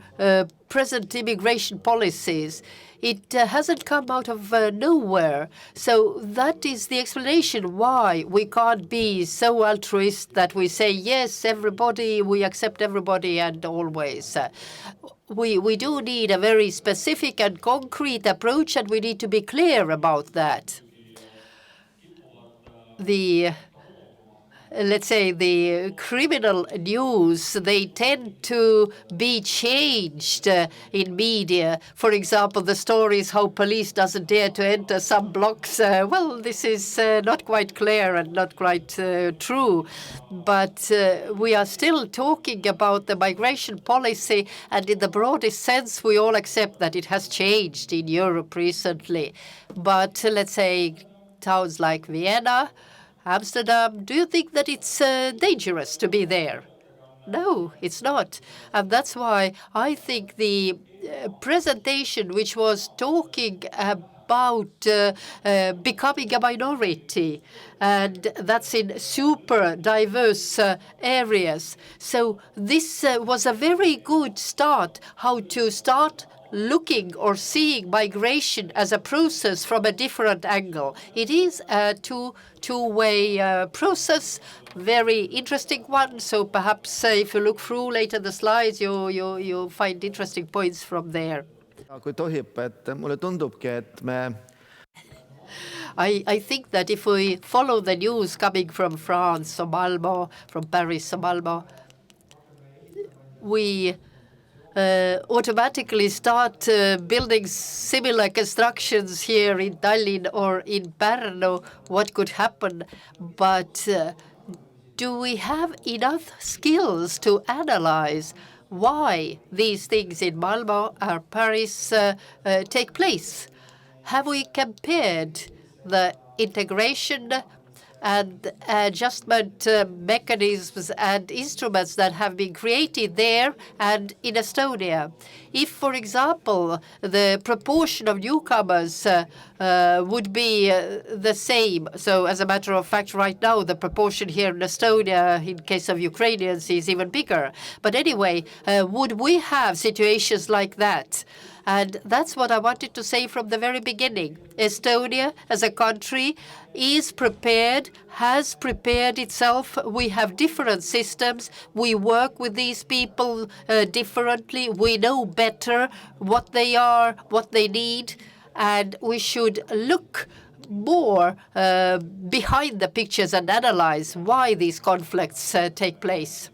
present immigration policies. It hasn't come out of nowhere. So that is the explanation why we can't be so altruist that we say, yes, everybody, we accept everybody and always. We do need a very specific and concrete approach, and we need to be clear about that. Let's say the criminal news, they tend to be changed in media. For example, the stories how police doesn't dare to enter some blocks. Well, this is not quite clear and not quite true. But we are still talking about the migration policy, and in the broadest sense, we all accept that it has changed in Europe recently. But let's say towns like Vienna, Amsterdam, do you think that it's dangerous to be there? No, it's not. And that's why I think the presentation which was talking about becoming a minority, and that's in super diverse areas. So this was a very good start, how to start looking or seeing migration as a process from a different angle. It is a two-way process, very interesting one. So perhaps if you look through later the slides, you find interesting points from there. Kui tohib, et mulle tundubki, et me I think that if we follow the news coming from France or Malmo, from Paris or Malmo, we automatically start building similar constructions here in Tallinn or in Pärnu, what could happen. But do we have enough skills to analyze why these things in Malmo or Paris take place? Have we compared the integration and adjustment mechanisms and instruments that have been created there and in Estonia? If, for example, the proportion of newcomers would be the same, so as a matter of fact, right now, the proportion here in Estonia, in case of Ukrainians, is even bigger. But anyway, would we have situations like that? And that's what I wanted to say from the very beginning. Estonia, as a country, is prepared, has prepared itself. We have different systems. We work with these people differently. We know better what they are, what they need, and we should look more behind the pictures and analyze why these conflicts take place.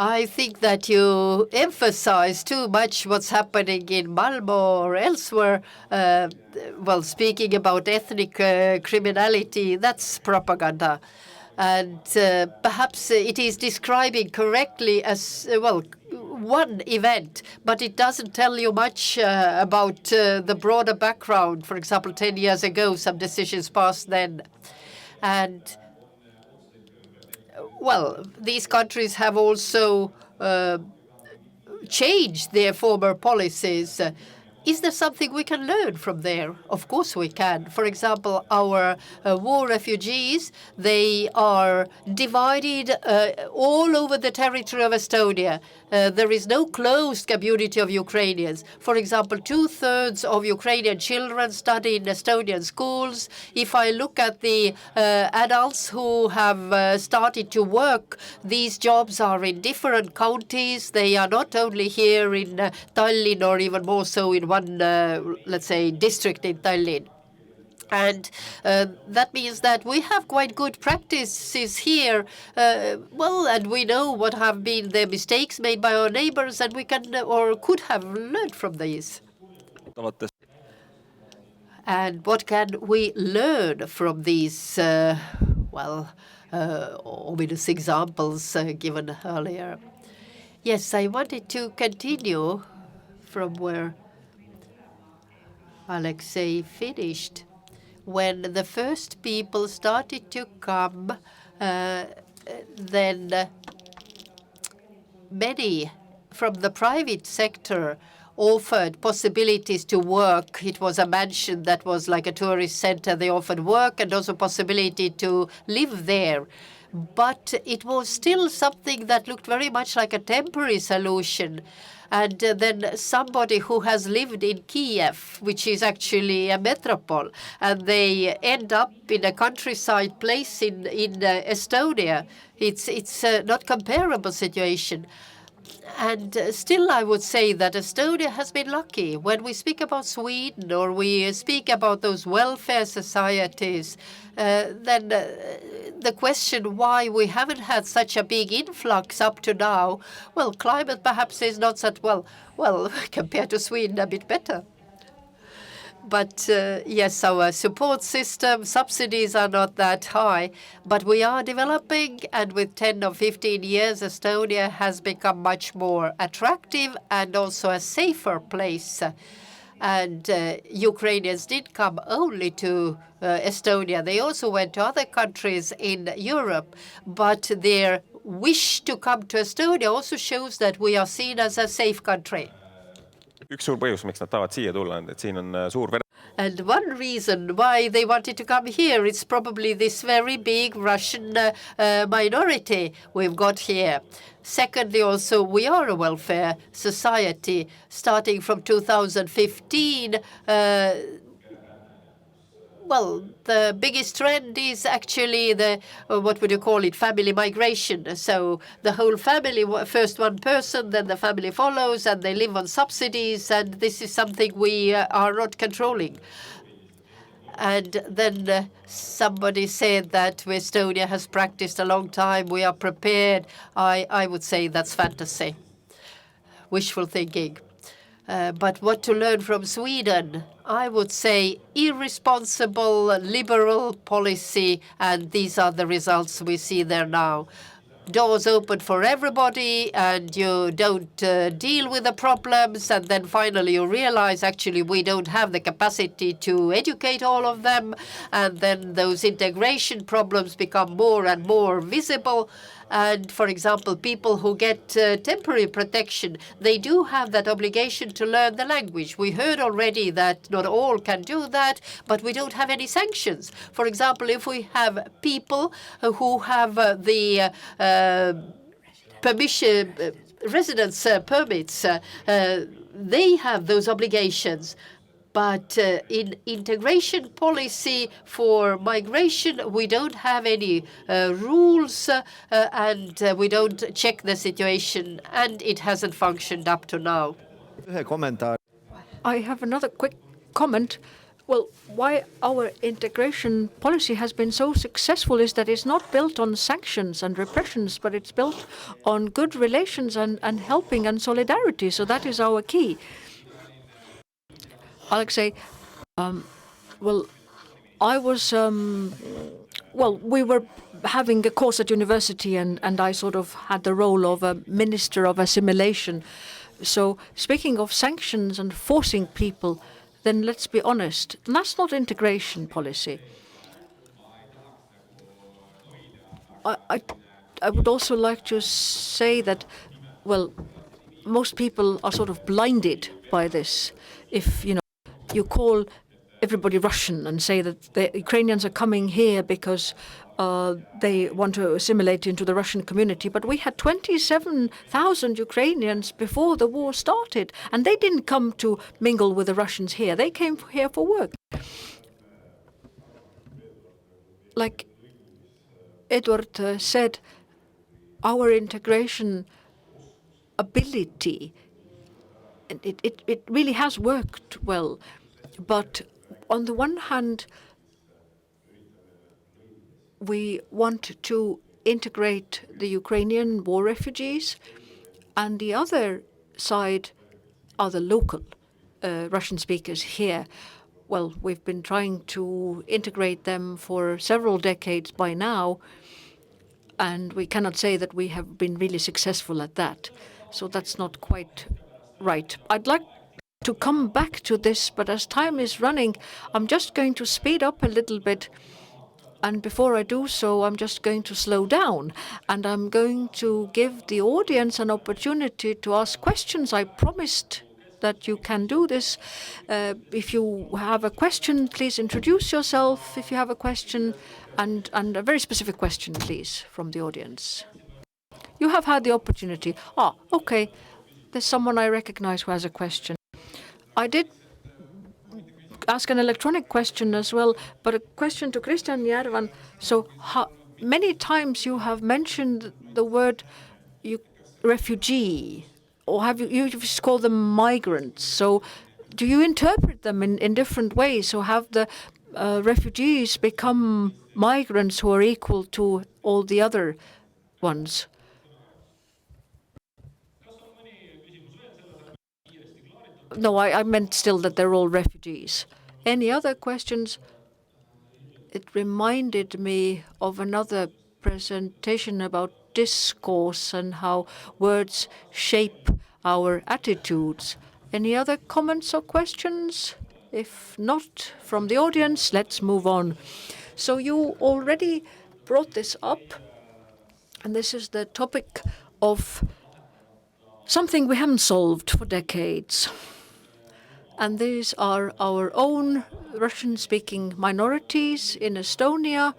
I think that you emphasize too much what's happening in Malmo or elsewhere. Well, speaking about ethnic criminality, that's propaganda. And perhaps it is describing correctly as, well, one event, but it doesn't tell you much about the broader background. For example, 10 years ago, some decisions passed then. And well, these countries have also changed their former policies. Is there something we can learn from there? Of course we can. For example, our war refugees, they are divided all over the territory of Estonia. There is no closed community of Ukrainians. For example, 2/3 of Ukrainian children study in Estonian schools. If I look at the adults who have started to work, these jobs are in different counties. They are not only here in Tallinn or even more so in one, let's say, district in Tallinn. And that means that we have quite good practices here. Well, and we know what have been the mistakes made by our neighbors, and we can or could have learned from these. And what can we learn from these, ominous examples given earlier? Yes, I wanted to continue from where Aleksei finished. When the first people started to come, then many from the private sector offered possibilities to work. It was a mansion that was like a tourist center. They offered work and also possibility to live there. But it was still something that looked very much like a temporary solution. And then somebody who has lived in Kiev, which is actually a metropole, and they end up in a countryside place in Estonia. It's not comparable situation. And still, I would say that Estonia has been lucky. When we speak about Sweden or we speak about those welfare societies, then the question why we haven't had such a big influx up to now, well, climate perhaps is not such well, compared to Sweden, a bit better. But yes, our support system, subsidies are not that high, but we are developing, and with 10 or 15 years, Estonia has become much more attractive and also a safer place. And Ukrainians did come only to Estonia. They also went to other countries in Europe, but their wish to come to Estonia also shows that we are seen as a safe country. Üks suur põhjus, miks nad tahavad siia tulla, on, et siin on suur And one reason why they wanted to come here is probably this very big Russian minority we've got here. Secondly, also, we are a welfare society. Starting from 2015, well, the biggest trend is actually the, what would you call it, family migration. So the whole family, first one person, then the family follows, and they live on subsidies, and this is something we are not controlling. And then somebody said that Estonia has practiced a long time, we are prepared. I would say that's fantasy, wishful thinking. But what to learn from Sweden? I would say irresponsible liberal policy, and these are the results we see there now. Doors open for everybody, and you don't deal with the problems, and then finally you realize actually we don't have the capacity to educate all of them, and then those integration problems become more and more visible. And for example, people who get temporary protection, they do have that obligation to learn the language. We heard already that not all can do that, but we don't have any sanctions. For example, if we have people who have the permission, residence permits, they have those obligations. But in integration policy for migration, we don't have any rules, and we don't check the situation, and it hasn't functioned up to now. I have another quick comment. Well, why our integration policy has been so successful is that it's not built on sanctions and repressions, but it's built on good relations and helping and solidarity. So that is our key. Aleksei, well, I was, well, we were having a course at university, and I sort of had the role of a minister of assimilation. So speaking of sanctions and forcing people, then let's be honest, that's not integration policy. I would also like to say that, well, most people are sort of blinded by this. If, you call everybody Russian and say that the Ukrainians are coming here because they want to assimilate into the Russian community. But we had 27,000 Ukrainians before the war started, and they didn't come to mingle with the Russians here. They came here for work. Like Eduard said, our integration ability, it really has worked well. But on the one hand, we want to integrate the Ukrainian war refugees, and the other side are the local Russian speakers here. Well, we've been trying to integrate them for several decades by now, and we cannot say that we have been really successful at that. So that's not quite right. I'd like to come back to this, but as time is running, I'm just going to speed up a little bit. And before I do so, I'm just going to slow down, and I'm going to give the audience an opportunity to ask questions. I promised that you can do this. If you have a question, please introduce yourself if you have a question, and a very specific question, please, from the audience. You have had the opportunity. Okay. There's someone I recognize who has a question. I did ask an electronic question as well, but a question to Kristjan Järvan. So many times you have mentioned the word refugee, or have you just called them migrants? So do you interpret them in different ways? So have the refugees become migrants who are equal to all the other ones? No, I meant still that they're all refugees. Any other questions? It reminded me of another presentation about discourse and how words shape our attitudes. Any other comments or questions? If not from the audience, let's move on. So you already brought this up, and this is the topic of something we haven't solved for decades. and these are our own Russian-speaking minorities in Estonia.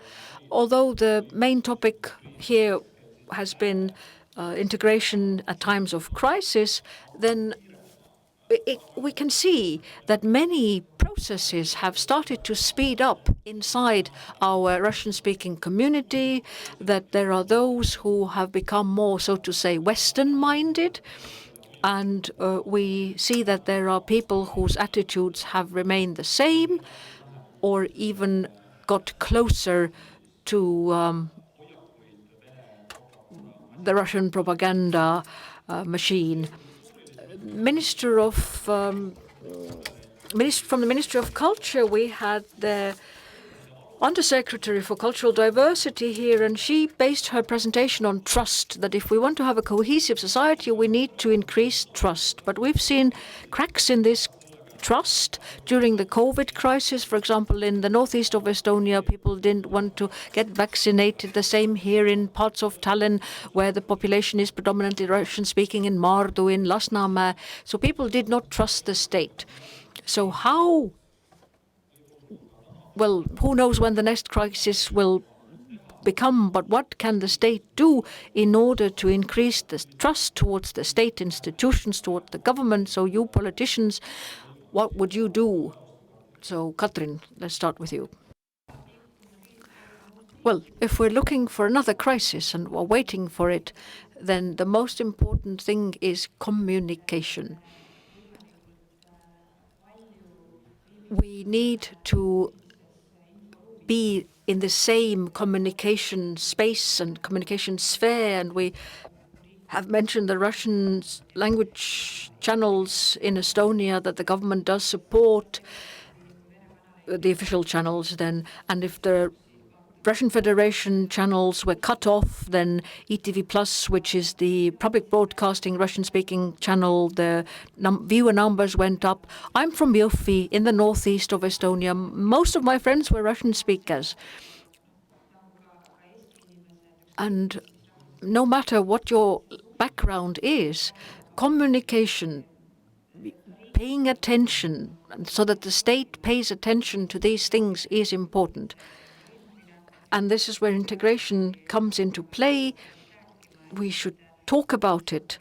Although the main topic here has been integration at times of crisis, then we can see that many processes have started to speed up inside our Russian-speaking community, that there are those who have become more, so to say, Western-minded, and we see that there are people whose attitudes have remained the same or even got closer to the Russian propaganda machine. From the Ministry of Culture, we had the Undersecretary for Cultural Diversity here, and she based her presentation on trust, that if we want to have a cohesive society, we need to increase trust. But we've seen cracks in this trust during the COVID crisis. For example, in the northeast of Estonia, people didn't want to get vaccinated. The same here in parts of Tallinn, where the population is predominantly Russian-speaking, in Maardu, in Lasnamäe. So people did not trust the state. So who knows when the next crisis will become, but what can the state do in order to increase the trust towards the state institutions, towards the government? So you politicians, what would you do? So Katrin, let's start with you. Well, if we're looking for another crisis and we're waiting for it, then the most important thing is communication. We need to be in the same communication space and communication sphere, and we have mentioned the Russian language channels in Estonia that the government does support, the official channels then, and if the Russian Federation channels were cut off, then ETV Plus, which is the public broadcasting Russian-speaking channel, the viewer numbers went up. I'm from Jõhvi in the northeast of Estonia. Most of my friends were Russian speakers. And no matter what your background is, communication, paying attention, so that the state pays attention to these things is important. And this is where integration comes into play. We should talk about it,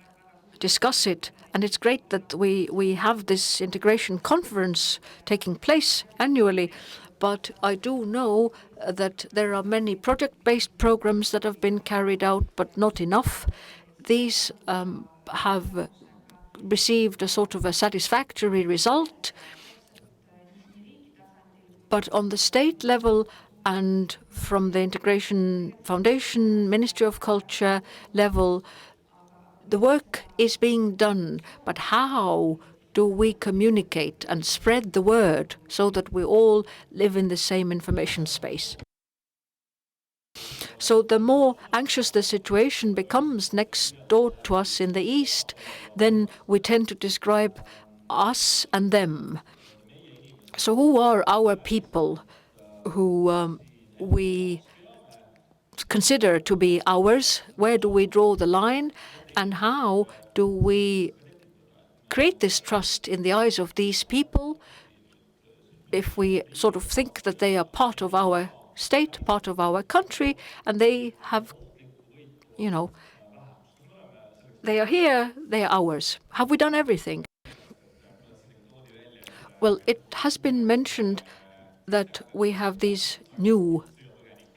discuss it, and it's great that we have this integration conference taking place annually. But I do know that there are many project-based programs that have been carried out, but not enough. These have received a sort of a satisfactory result. But on the state level and from the Integration Foundation, Ministry of Culture level, the work is being done. But how do we communicate and spread the word so that we all live in the same information space? So the more anxious the situation becomes next door to us in the east, then we tend to describe us and them. So who are our people who we consider to be ours? Where do we draw the line? And how do we create this trust in the eyes of these people if we sort of think that they are part of our state, part of our country, and they have, they are here, they are ours. Have we done everything? Well, it has been mentioned that we have these new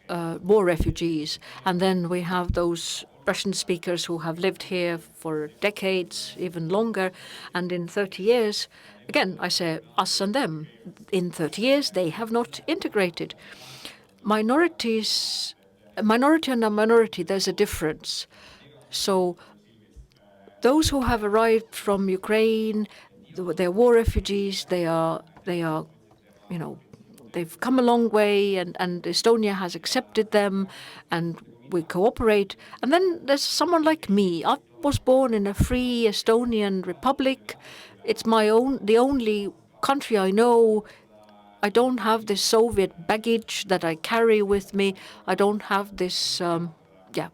war refugees, and then we have those Russian speakers who have lived here for decades, even longer, and in 30 years, again, I say us and them, in 30 years they have not integrated. Minority and a minority, there's a difference. So those who have arrived from Ukraine, they're war refugees, they've come a long way, and Estonia has accepted them, and we cooperate. And then there's someone like me. I was born in a free Estonian republic. It's the only country I know. I don't have this Soviet baggage that I carry with me. I don't have this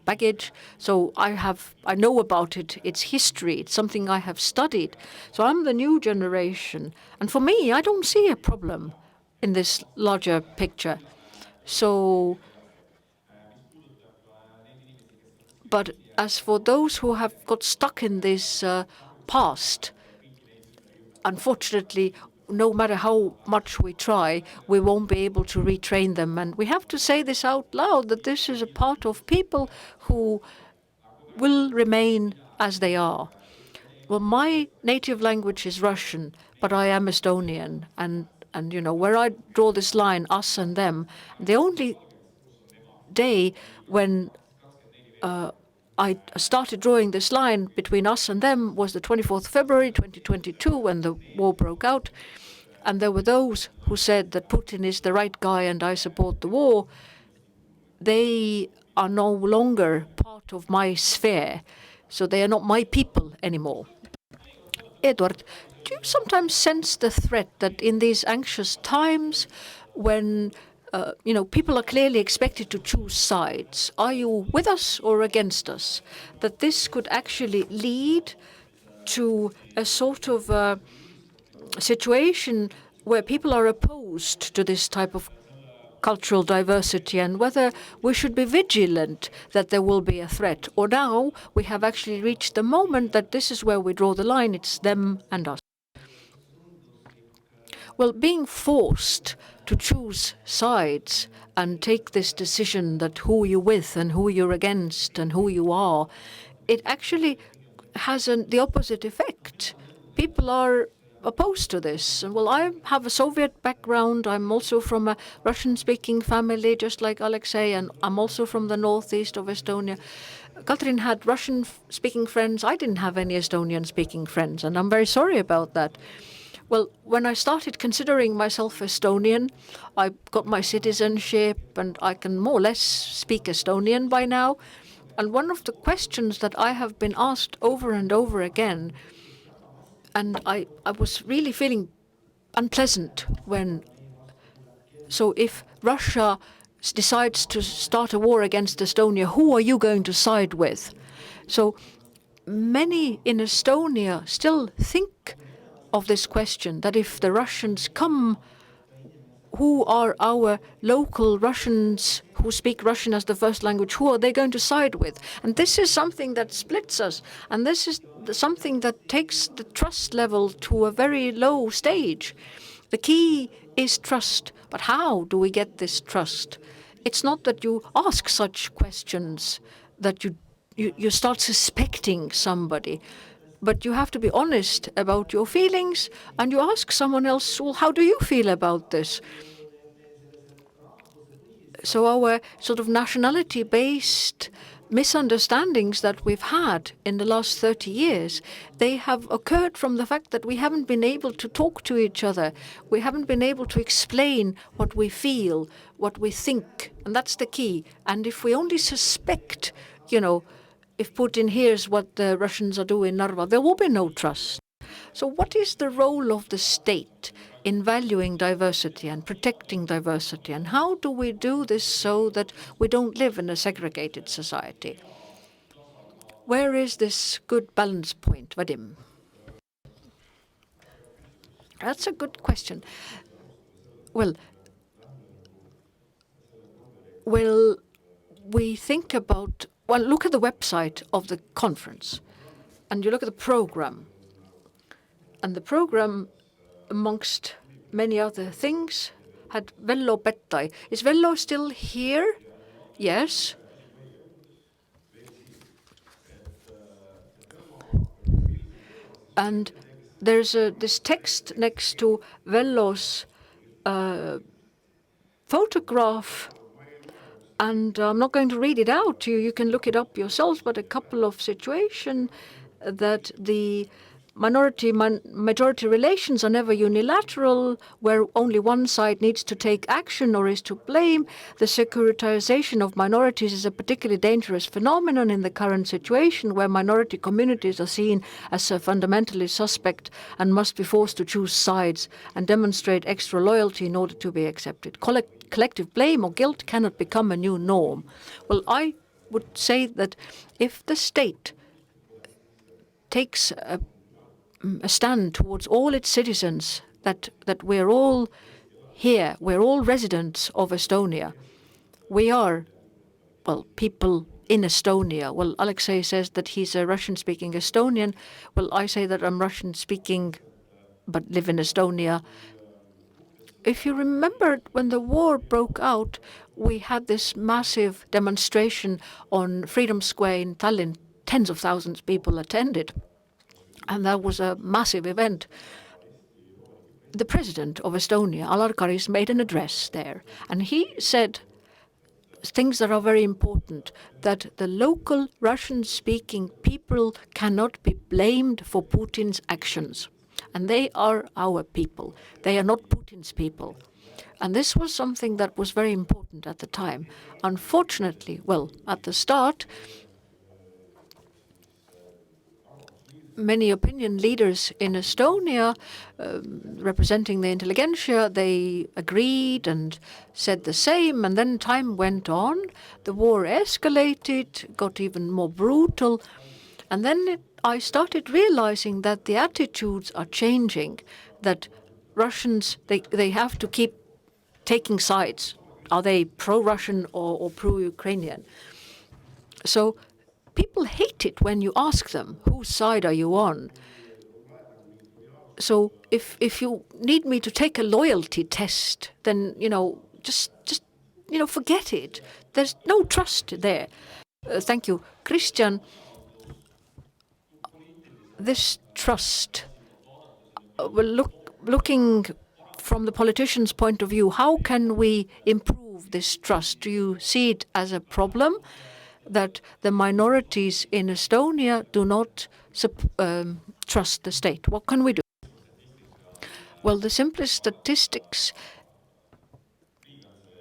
baggage. So I know about it. It's history. It's something I have studied. So I'm the new generation. And for me, I don't see a problem in this larger picture. So, but as for those who have got stuck in this past, unfortunately, no matter how much we try, we won't be able to retrain them. And we have to say this out loud, that this is a part of people who will remain as they are. Well, my native language is Russian, but I am Estonian. And you know, where I draw this line, us and them, the only day when I started drawing this line between us and them was the 24th February 2022 when the war broke out. And there were those who said that Putin is the right guy and I support the war. They are no longer part of my sphere, so they are not my people anymore. Eduard, do you sometimes sense the threat that in these anxious times when people are clearly expected to choose sides, are you with us or against us, that this could actually lead to a sort of situation where people are opposed to this type of cultural diversity, and whether we should be vigilant that there will be a threat, or now we have actually reached the moment that this is where we draw the line, it's them and us? Well, being forced to choose sides and take this decision that who you're with and who you're against and who you are, it actually has the opposite effect. People are opposed to this. Well, I have a Soviet background. I'm also from a Russian-speaking family, just like Aleksei, and I'm also from the northeast of Estonia. Katrin had Russian-speaking friends. I didn't have any Estonian-speaking friends, and I'm very sorry about that. Well, when I started considering myself Estonian, I got my citizenship, and I can more or less speak Estonian by now. And one of the questions that I have been asked over and over again, and I was really feeling unpleasant so if Russia decides to start a war against Estonia, who are you going to side with? So many in Estonia still think of this question, that if the Russians come, who are our local Russians who speak Russian as the first language, who are they going to side with? And this is something that splits us, and this is something that takes the trust level to a very low stage. The key is trust, but how do we get this trust? It's not that you ask such questions, that you start suspecting somebody, but you have to be honest about your feelings, and you ask someone else, well, how do you feel about this? So our sort of nationality-based misunderstandings that we've had in the last 30 years, they have occurred from the fact that we haven't been able to talk to each other. We haven't been able to explain what we feel, what we think, and that's the key. And if we only suspect, if Putin hears what the Russians are doing in Narva, there will be no trust. So what is the role of the state in valuing diversity and protecting diversity? And how do we do this so that we don't live in a segregated society? Where is this good balance point, Vadim? That's a good question. Well, we think about, look at the website of the conference, and you look at the program. And the program, amongst many other things, had Vello Pettai. Is Vello still here? Yes. And there's this text next to Vello's photograph, and I'm not going to read it out to you. You can look it up yourselves, but a couple of situations that the minority-majority relations are never unilateral, where only one side needs to take action or is to blame. The securitization of minorities is a particularly dangerous phenomenon in the current situation, where minority communities are seen as fundamentally suspect and must be forced to choose sides and demonstrate extra loyalty in order to be accepted. Collective blame or guilt cannot become a new norm. Well, I would say that if the state takes a stand towards all its citizens, that we're all here, we're all residents of Estonia. We are, well, people in Estonia. Well, Aleksei says that he's a Russian-speaking Estonian. Well, I say that I'm Russian-speaking but live in Estonia. If you remember, when the war broke out, we had this massive demonstration on Freedom Square in Tallinn. Tens of thousands of people attended. And that was a massive event. The president of Estonia, Alar Karis, made an address there. And he said things that are very important, that the local Russian-speaking people cannot be blamed for Putin's actions. And they are our people. They are not Putin's people. And this was something that was very important at the time. Unfortunately, well, at the start, many opinion leaders in Estonia, representing the intelligentsia, they agreed and said the same, and then time went on. The war escalated, got even more brutal, and then I started realizing that the attitudes are changing, that Russians, they have to keep taking sides. Are they pro-Russian or pro-Ukrainian? So people hate it when you ask them, whose side are you on? So if you need me to take a loyalty test, then, just forget it. There's no trust there. Thank you. Kristjan, this trust, looking from the politician's point of view, how can we improve this trust? Do you see it as a problem that the minorities in Estonia do not trust the state? What can we do? Well, the simplest statistics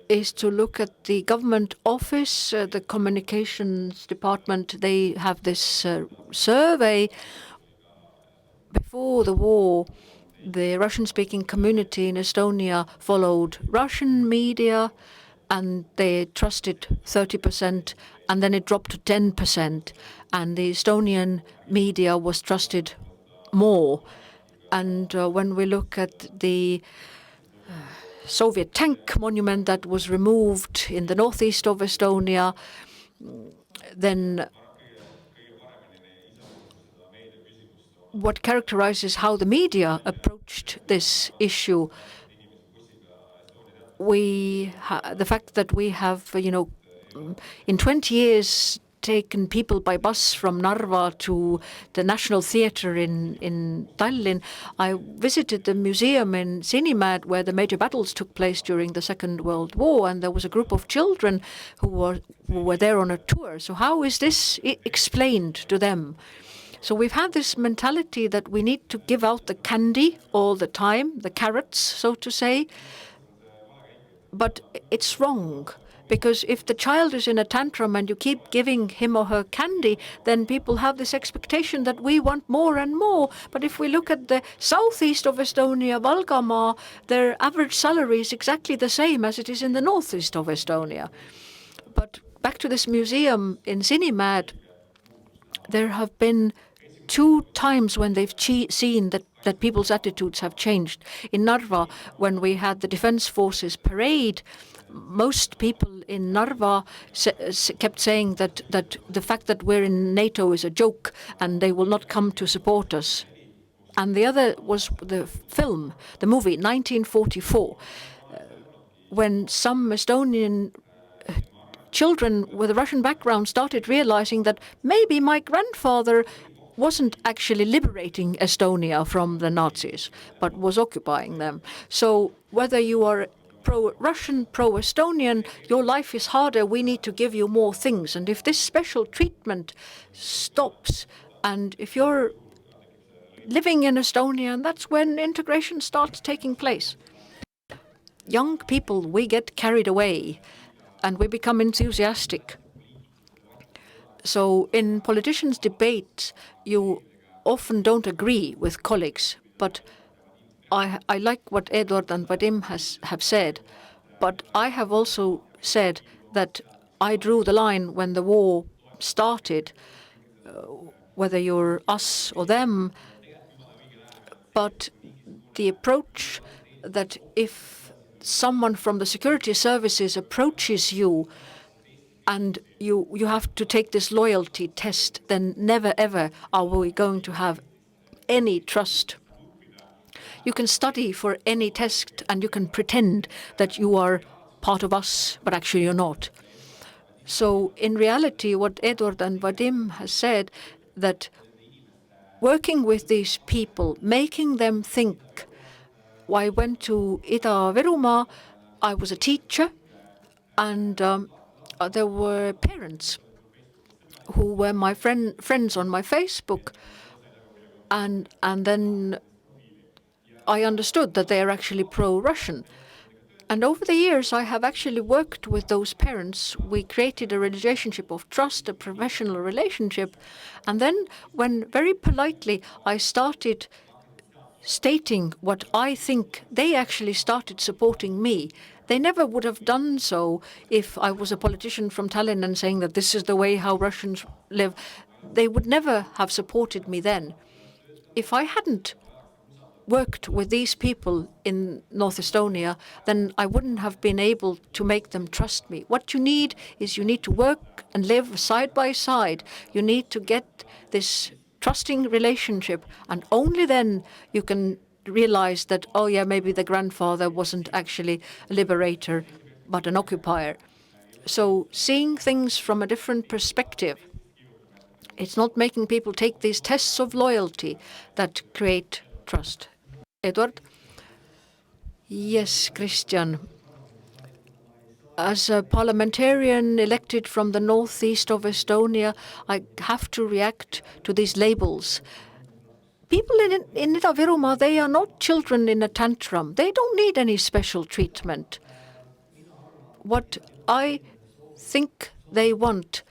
is to look at the government office, the communications department. They have this survey. Before the war, the Russian-speaking community in Estonia followed Russian media, and they trusted 30%, and then it dropped to 10%, and the Estonian media was trusted more. And when we look at the Soviet tank monument that was removed in the northeast of Estonia, then what characterizes how the media approached this issue, the fact that we have, in 20 years taken people by bus from Narva to the National Theatre in Tallinn. I visited the museum in Sinimäed where the major battles took place during the Second World War, and there was a group of children who were there on a tour. So how is this explained to them? So we've had this mentality that we need to give out the candy all the time, the carrots, so to say. But it's wrong, because if the child is in a tantrum and you keep giving him or her candy, then people have this expectation that we want more and more. But if we look at the southeast of Estonia, Valgamaa, their average salary is exactly the same as it is in the northeast of Estonia. But back to this museum in Sinimäed, there have been 2 times when they've seen that people's attitudes have changed. In Narva, when we had the Defense Forces parade, most people in Narva kept saying that the fact that we're in NATO is a joke and they will not come to support us. And the other was the film, the movie, 1944, when some Estonian children with a Russian background started realizing that maybe my grandfather wasn't actually liberating Estonia from the Nazis, but was occupying them. So whether you are pro-Russian, pro-Estonian, your life is harder, we need to give you more things. And if this special treatment stops, and if you're living in Estonia, and that's when integration starts taking place. Young people, we get carried away, and we become enthusiastic. So in politicians' debates, you often don't agree with colleagues, but I like what Eduard and Vadim have said, but I have also said that I drew the line when the war started, whether you're us or them. But the approach that if someone from the security services approaches you and you have to take this loyalty test, then never ever are we going to have any trust. You can study for any test and you can pretend that you are part of us, but actually you're not. So in reality, what Eduard and Vadim has said, that working with these people, making them think. I went to Ida-Virumaa, I was a teacher, and there were parents who were my friends on my Facebook, and then I understood that they are actually pro-Russian. And over the years, I have actually worked with those parents. We created a relationship of trust, a professional relationship. And then when very politely I started stating what I think, they actually started supporting me. They never would have done so if I was a politician from Tallinn and saying that this is the way how Russians live. They would never have supported me then. If I hadn't worked with these people in North Estonia, then I wouldn't have been able to make them trust me. What you need is you need to work and live side by side. You need to get this trusting relationship, and only then you can realize that, oh yeah, maybe the grandfather wasn't actually a liberator, but an occupier. So seeing things from a different perspective, it's not making people take these tests of loyalty that create trust. Eduard? Yes, Kristjan. As a parliamentarian elected from the northeast of Estonia, I have to react to these labels. People in Ida-Virumaa, they are not children in a tantrum. They don't need any special treatment. What I think they want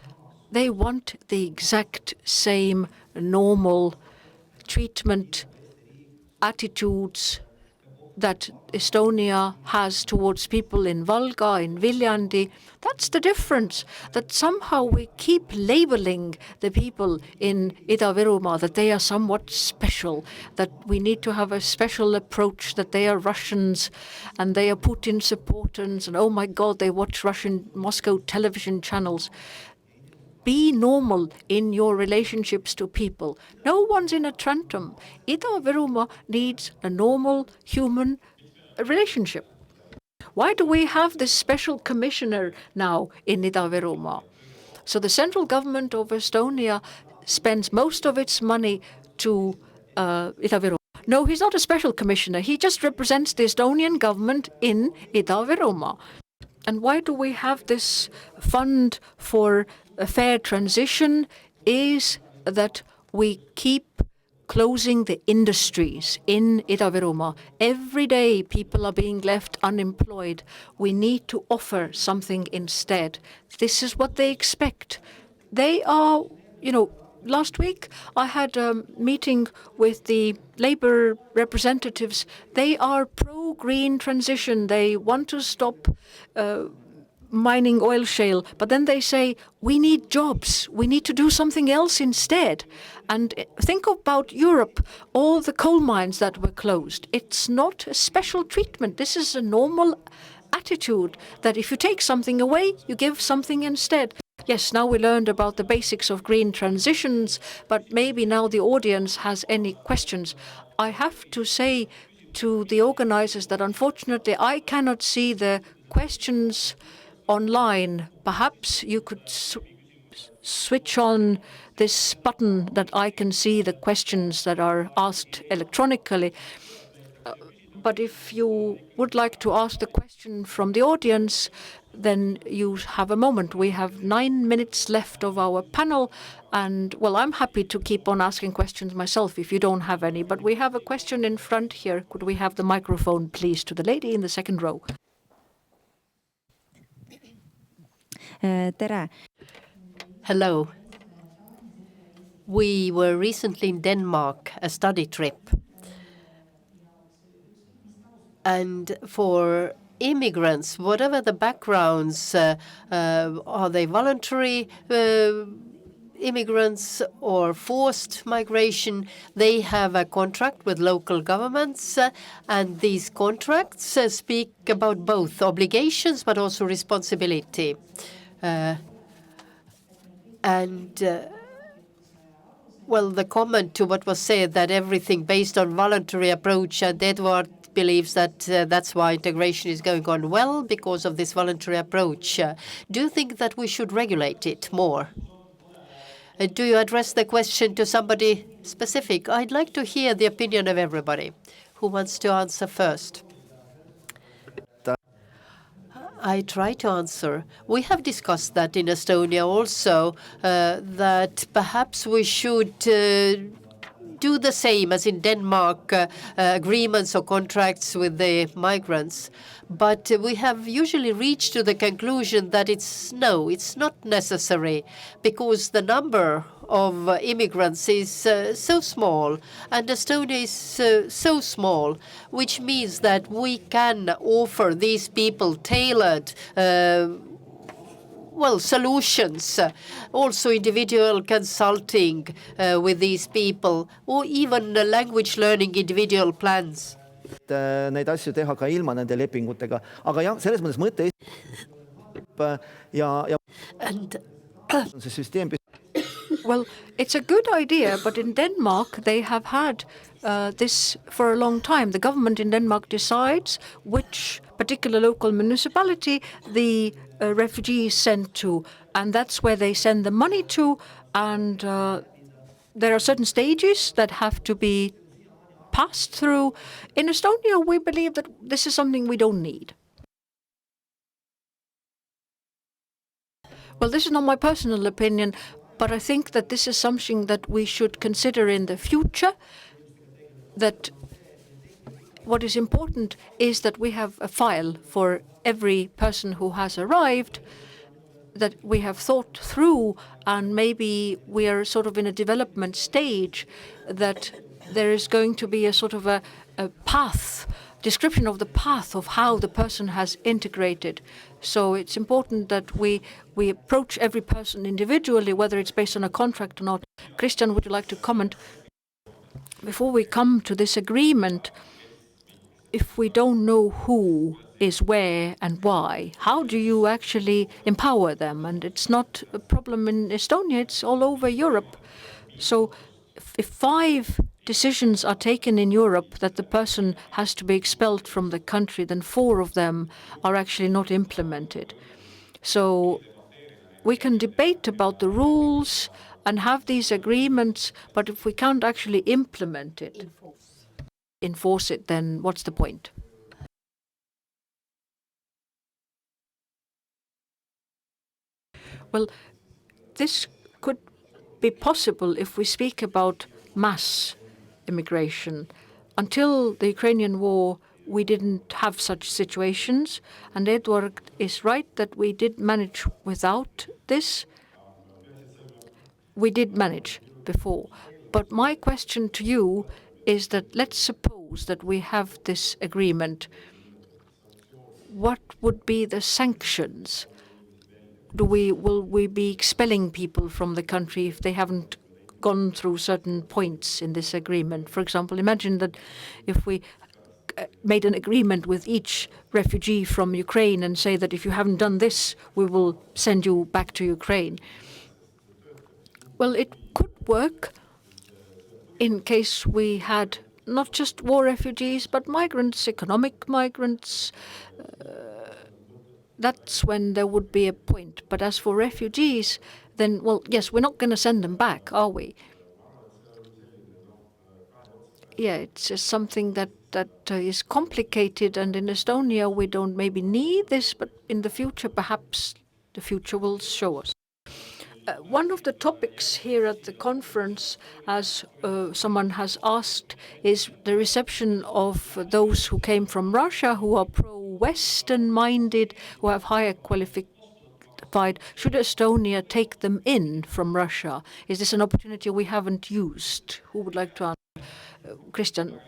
the exact same normal treatment, attitudes that Estonia has towards people in Valga, in Viljandi. That's the difference, that somehow we keep labeling the people in Ida-Virumaa, that they are somewhat special, that we need to have a special approach, that they are Russians and they are Putin supporters, and oh my God, they watch Russian Moscow television channels. Be normal in your relationships to people. No one's in a tantrum. Ida-Virumaa needs a normal human relationship. Why do we have this special commissioner now in Ida-Virumaa? So the central government of Estonia spends most of its money to Ida-Virumaa. No, he's not a special commissioner. He just represents the Estonian government in Ida-Virumaa. And why do we have this fund for a fair transition? Is that we keep closing the industries in Ida-Virumaa. Every day people are being left unemployed. We need to offer something instead. This is what they expect. They are, last week I had a meeting with the labor representatives. They are pro-green transition. They want to stop mining oil shale, but then they say, we need jobs. We need to do something else instead. And think about Europe, all the coal mines that were closed. It's not a special treatment. This is a normal attitude that if you take something away, you give something instead. Yes, now we learned about the basics of green transitions, but maybe now the audience has any questions. I have to say to the organizers that unfortunately I cannot see the questions online. Perhaps you could switch on this button that I can see the questions that are asked electronically. But if you would like to ask the question from the audience, then you have a moment. We have 9 minutes left of our panel. And, well, I'm happy to keep on asking questions myself if you don't have any. But we have a question in front here. Could we have the microphone, please, to the lady in the second row? Tere. Hello. We were recently in Denmark, a study trip. And for immigrants, whatever the backgrounds, are they voluntary immigrants or forced migration, they have a contract with local governments, and these contracts speak about both obligations but also responsibility. Well, the comment to what was said that everything based on voluntary approach, and Eduard believes that that's why integration is going on well, because of this voluntary approach. Do you think that we should regulate it more? Do you address the question to somebody specific? I'd like to hear the opinion of everybody. Who wants to answer first? I try to answer. We have discussed that in Estonia also, that perhaps we should do the same as in Denmark, agreements or contracts with the migrants. But we have usually reached to the conclusion that it's not necessary, because the number of immigrants is so small, and Estonia is so small, which means that we can offer these people tailored solutions, also individual consulting with these people, or even language learning individual plans. Neid asju teha ka ilma nende lepingutega, aga jah, selles mõttes mõte ja see süsteem. Well, it's a good idea, but in Denmark they have had this for a long time. The government in Denmark decides which particular local municipality the refugees sent to, and that's where they send the money to, and there are certain stages that have to be passed through. In Estonia, we believe that this is something we don't need. Well, this is not my personal opinion, but I think that this is something that we should consider in the future, that what is important is that we have a file for every person who has arrived, that we have thought through, and maybe we are sort of in a development stage, that there is going to be a sort of a path, description of the path of how the person has integrated. So it's important that we approach every person individually, whether it's based on a contract or not. Kristjan, would you like to comment? Before we come to this agreement, if we don't know who is where and why, how do you actually empower them? And it's not a problem in Estonia, it's all over Europe. So if 5 decisions are taken in Europe that the person has to be expelled from the country, then 4 of them are actually not implemented. So we can debate about the rules and have these agreements, but if we can't actually implement it, enforce it, then what's the point? Well, this could be possible if we speak about mass immigration. Until the Ukrainian war, we didn't have such situations, and Eduard is right that we did manage without this. We did manage before. But my question to you is that let's suppose that we have this agreement. What would be the sanctions? Will we be expelling people from the country if they haven't gone through certain points in this agreement? For example, imagine that if we made an agreement with each refugee from Ukraine and say that if you haven't done this, we will send you back to Ukraine. Well, it could work in case we had not just war refugees, but migrants, economic migrants. That's when there would be a point. But as for refugees, then, well, yes, we're not going to send them back, are we? Yeah, it's just something that is complicated, and in Estonia we don't maybe need this, but in the future, perhaps the future will show us. One of the topics here at the conference, as someone has asked, is the reception of those who came from Russia, who are pro-Western minded, who have higher qualified. Should Estonia take them in from Russia? Is this an opportunity we haven't used? Who would like to answer? Kristjan?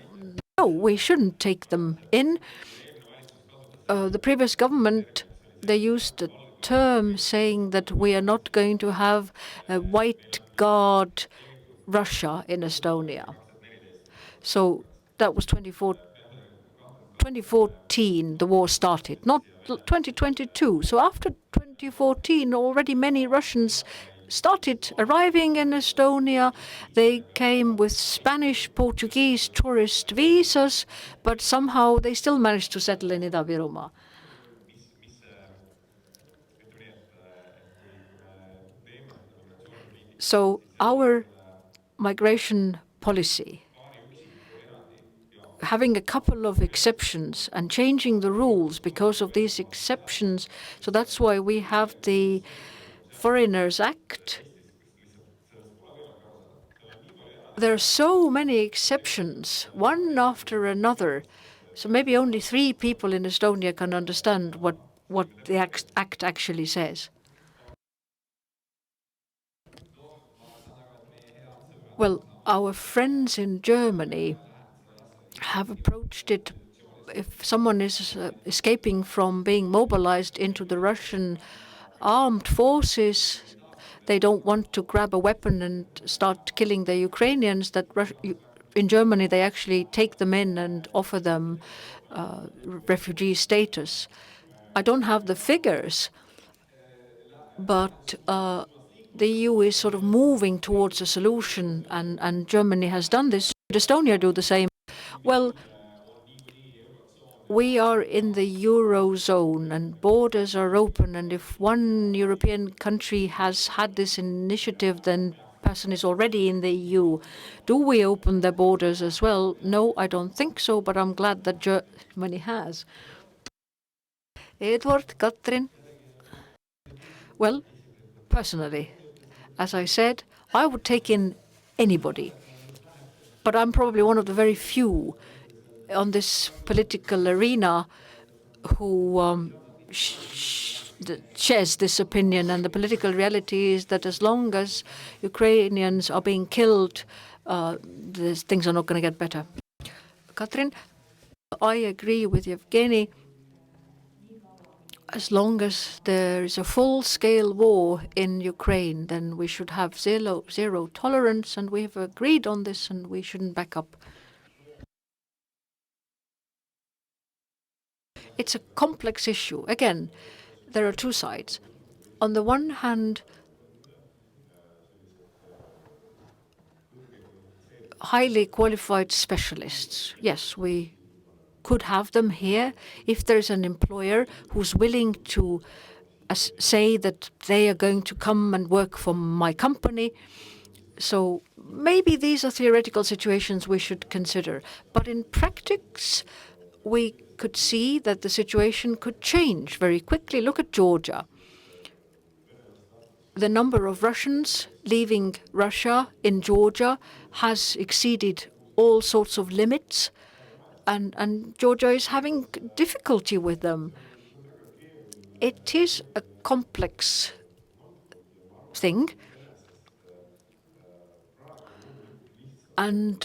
No, we shouldn't take them in. the previous government, they used a term saying that we are not going to have a white guard Russia in Estonia. So that was 2014, the war started, not 2022. So after 2014, already many Russians started arriving in Estonia. They came with Spanish, Portuguese tourist visas, but somehow they still managed to settle in Ida-Virumaa. So our migration policy, having a couple of exceptions and changing the rules because of these exceptions, so that's why we have the Foreigners Act. There are so many exceptions, one after another, so maybe only 3 people in Estonia can understand what the act actually says. Well, our friends in Germany have approached it. If someone is escaping from being mobilized into the Russian armed forces, they don't want to grab a weapon and start killing the Ukrainians. That in Germany, they actually take them in and offer them refugee status. I don't have the figures, but the EU is sort of moving towards a solution, and Germany has done this. Should Estonia do the same? Well, we are in the Eurozone and borders are open, and if one European country has had this initiative, then person is already in the EU. Do we open the borders as well? No, I don't think so, but I'm glad that Germany has. Eduard, Katrin? Well, personally, as I said, I would take in anybody, but I'm probably one of the very few on this political arena who shares this opinion. And the political reality is that as long as Ukrainians are being killed, things are not going to get better. Katrin, I agree with Yevgeny. As long as there is a full-scale war in Ukraine, then we should have zero tolerance, and we have agreed on this, and we shouldn't back up. It's a complex issue. Again, there are 2 sides. On the one hand, highly qualified specialists. Yes, we could have them here if there's an employer who's willing to say that they are going to come and work for my company. So maybe these are theoretical situations we should consider. But in practice, we could see that the situation could change very quickly. Look at Georgia. The number of Russians leaving Russia in Georgia has exceeded all sorts of limits, and Georgia is having difficulty with them. It is a complex thing. And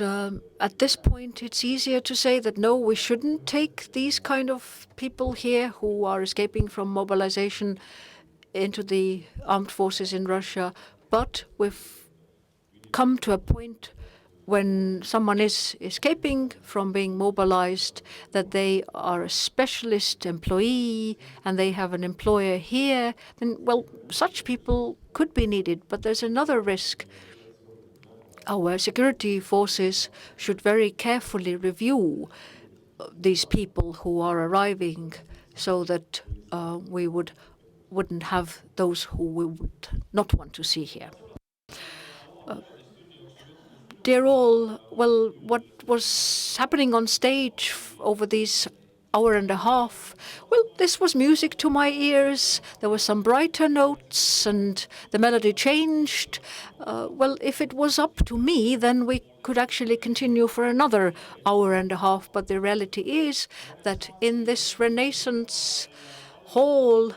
at this point, it's easier to say that, no, we shouldn't take these kind of people here who are escaping from mobilization into the armed forces in Russia. But we've come to a point when someone is escaping from being mobilized, that they are a specialist employee and they have an employer here, then, well, such people could be needed. But there's another risk. Our security forces should very carefully review these people who are arriving so that we wouldn't have those who we would not want to see here. Dear all, well, what was happening on stage over these hour and a half, well, this was music to my ears. There were some brighter notes and the melody changed. Well, if it was up to me, then we could actually continue for another hour and a half. But the reality is that in this Renaissance Hall,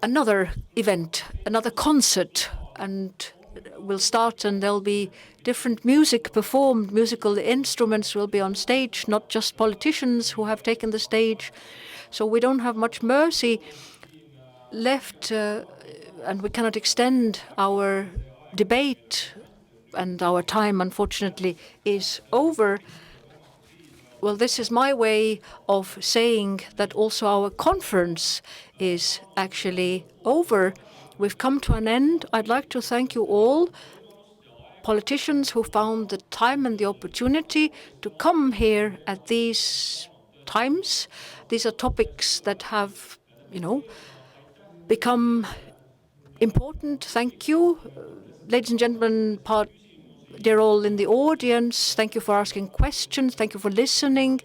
another event, another concert, and will start and there'll be different music performed. Musical instruments will be on stage, not just politicians who have taken the stage. So we don't have much mercy left, and we cannot extend our debate, and our time, unfortunately, is over. Well, this is my way of saying that also our conference is actually over. We've come to an end. I'd like to thank you all, politicians who found the time and the opportunity to come here at these times. These are topics that have, become important. Thank you. Ladies and gentlemen, dear all in the audience, thank you for asking questions. Thank you for listening.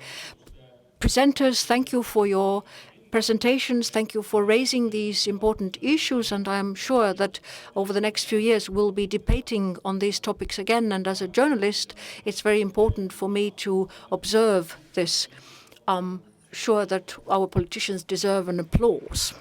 Presenters, thank you for your presentations. Thank you for raising these important issues. And I'm sure that over the next few years, we'll be debating on these topics again. And as a journalist, it's very important for me to observe this. I'm sure that our politicians deserve an applause.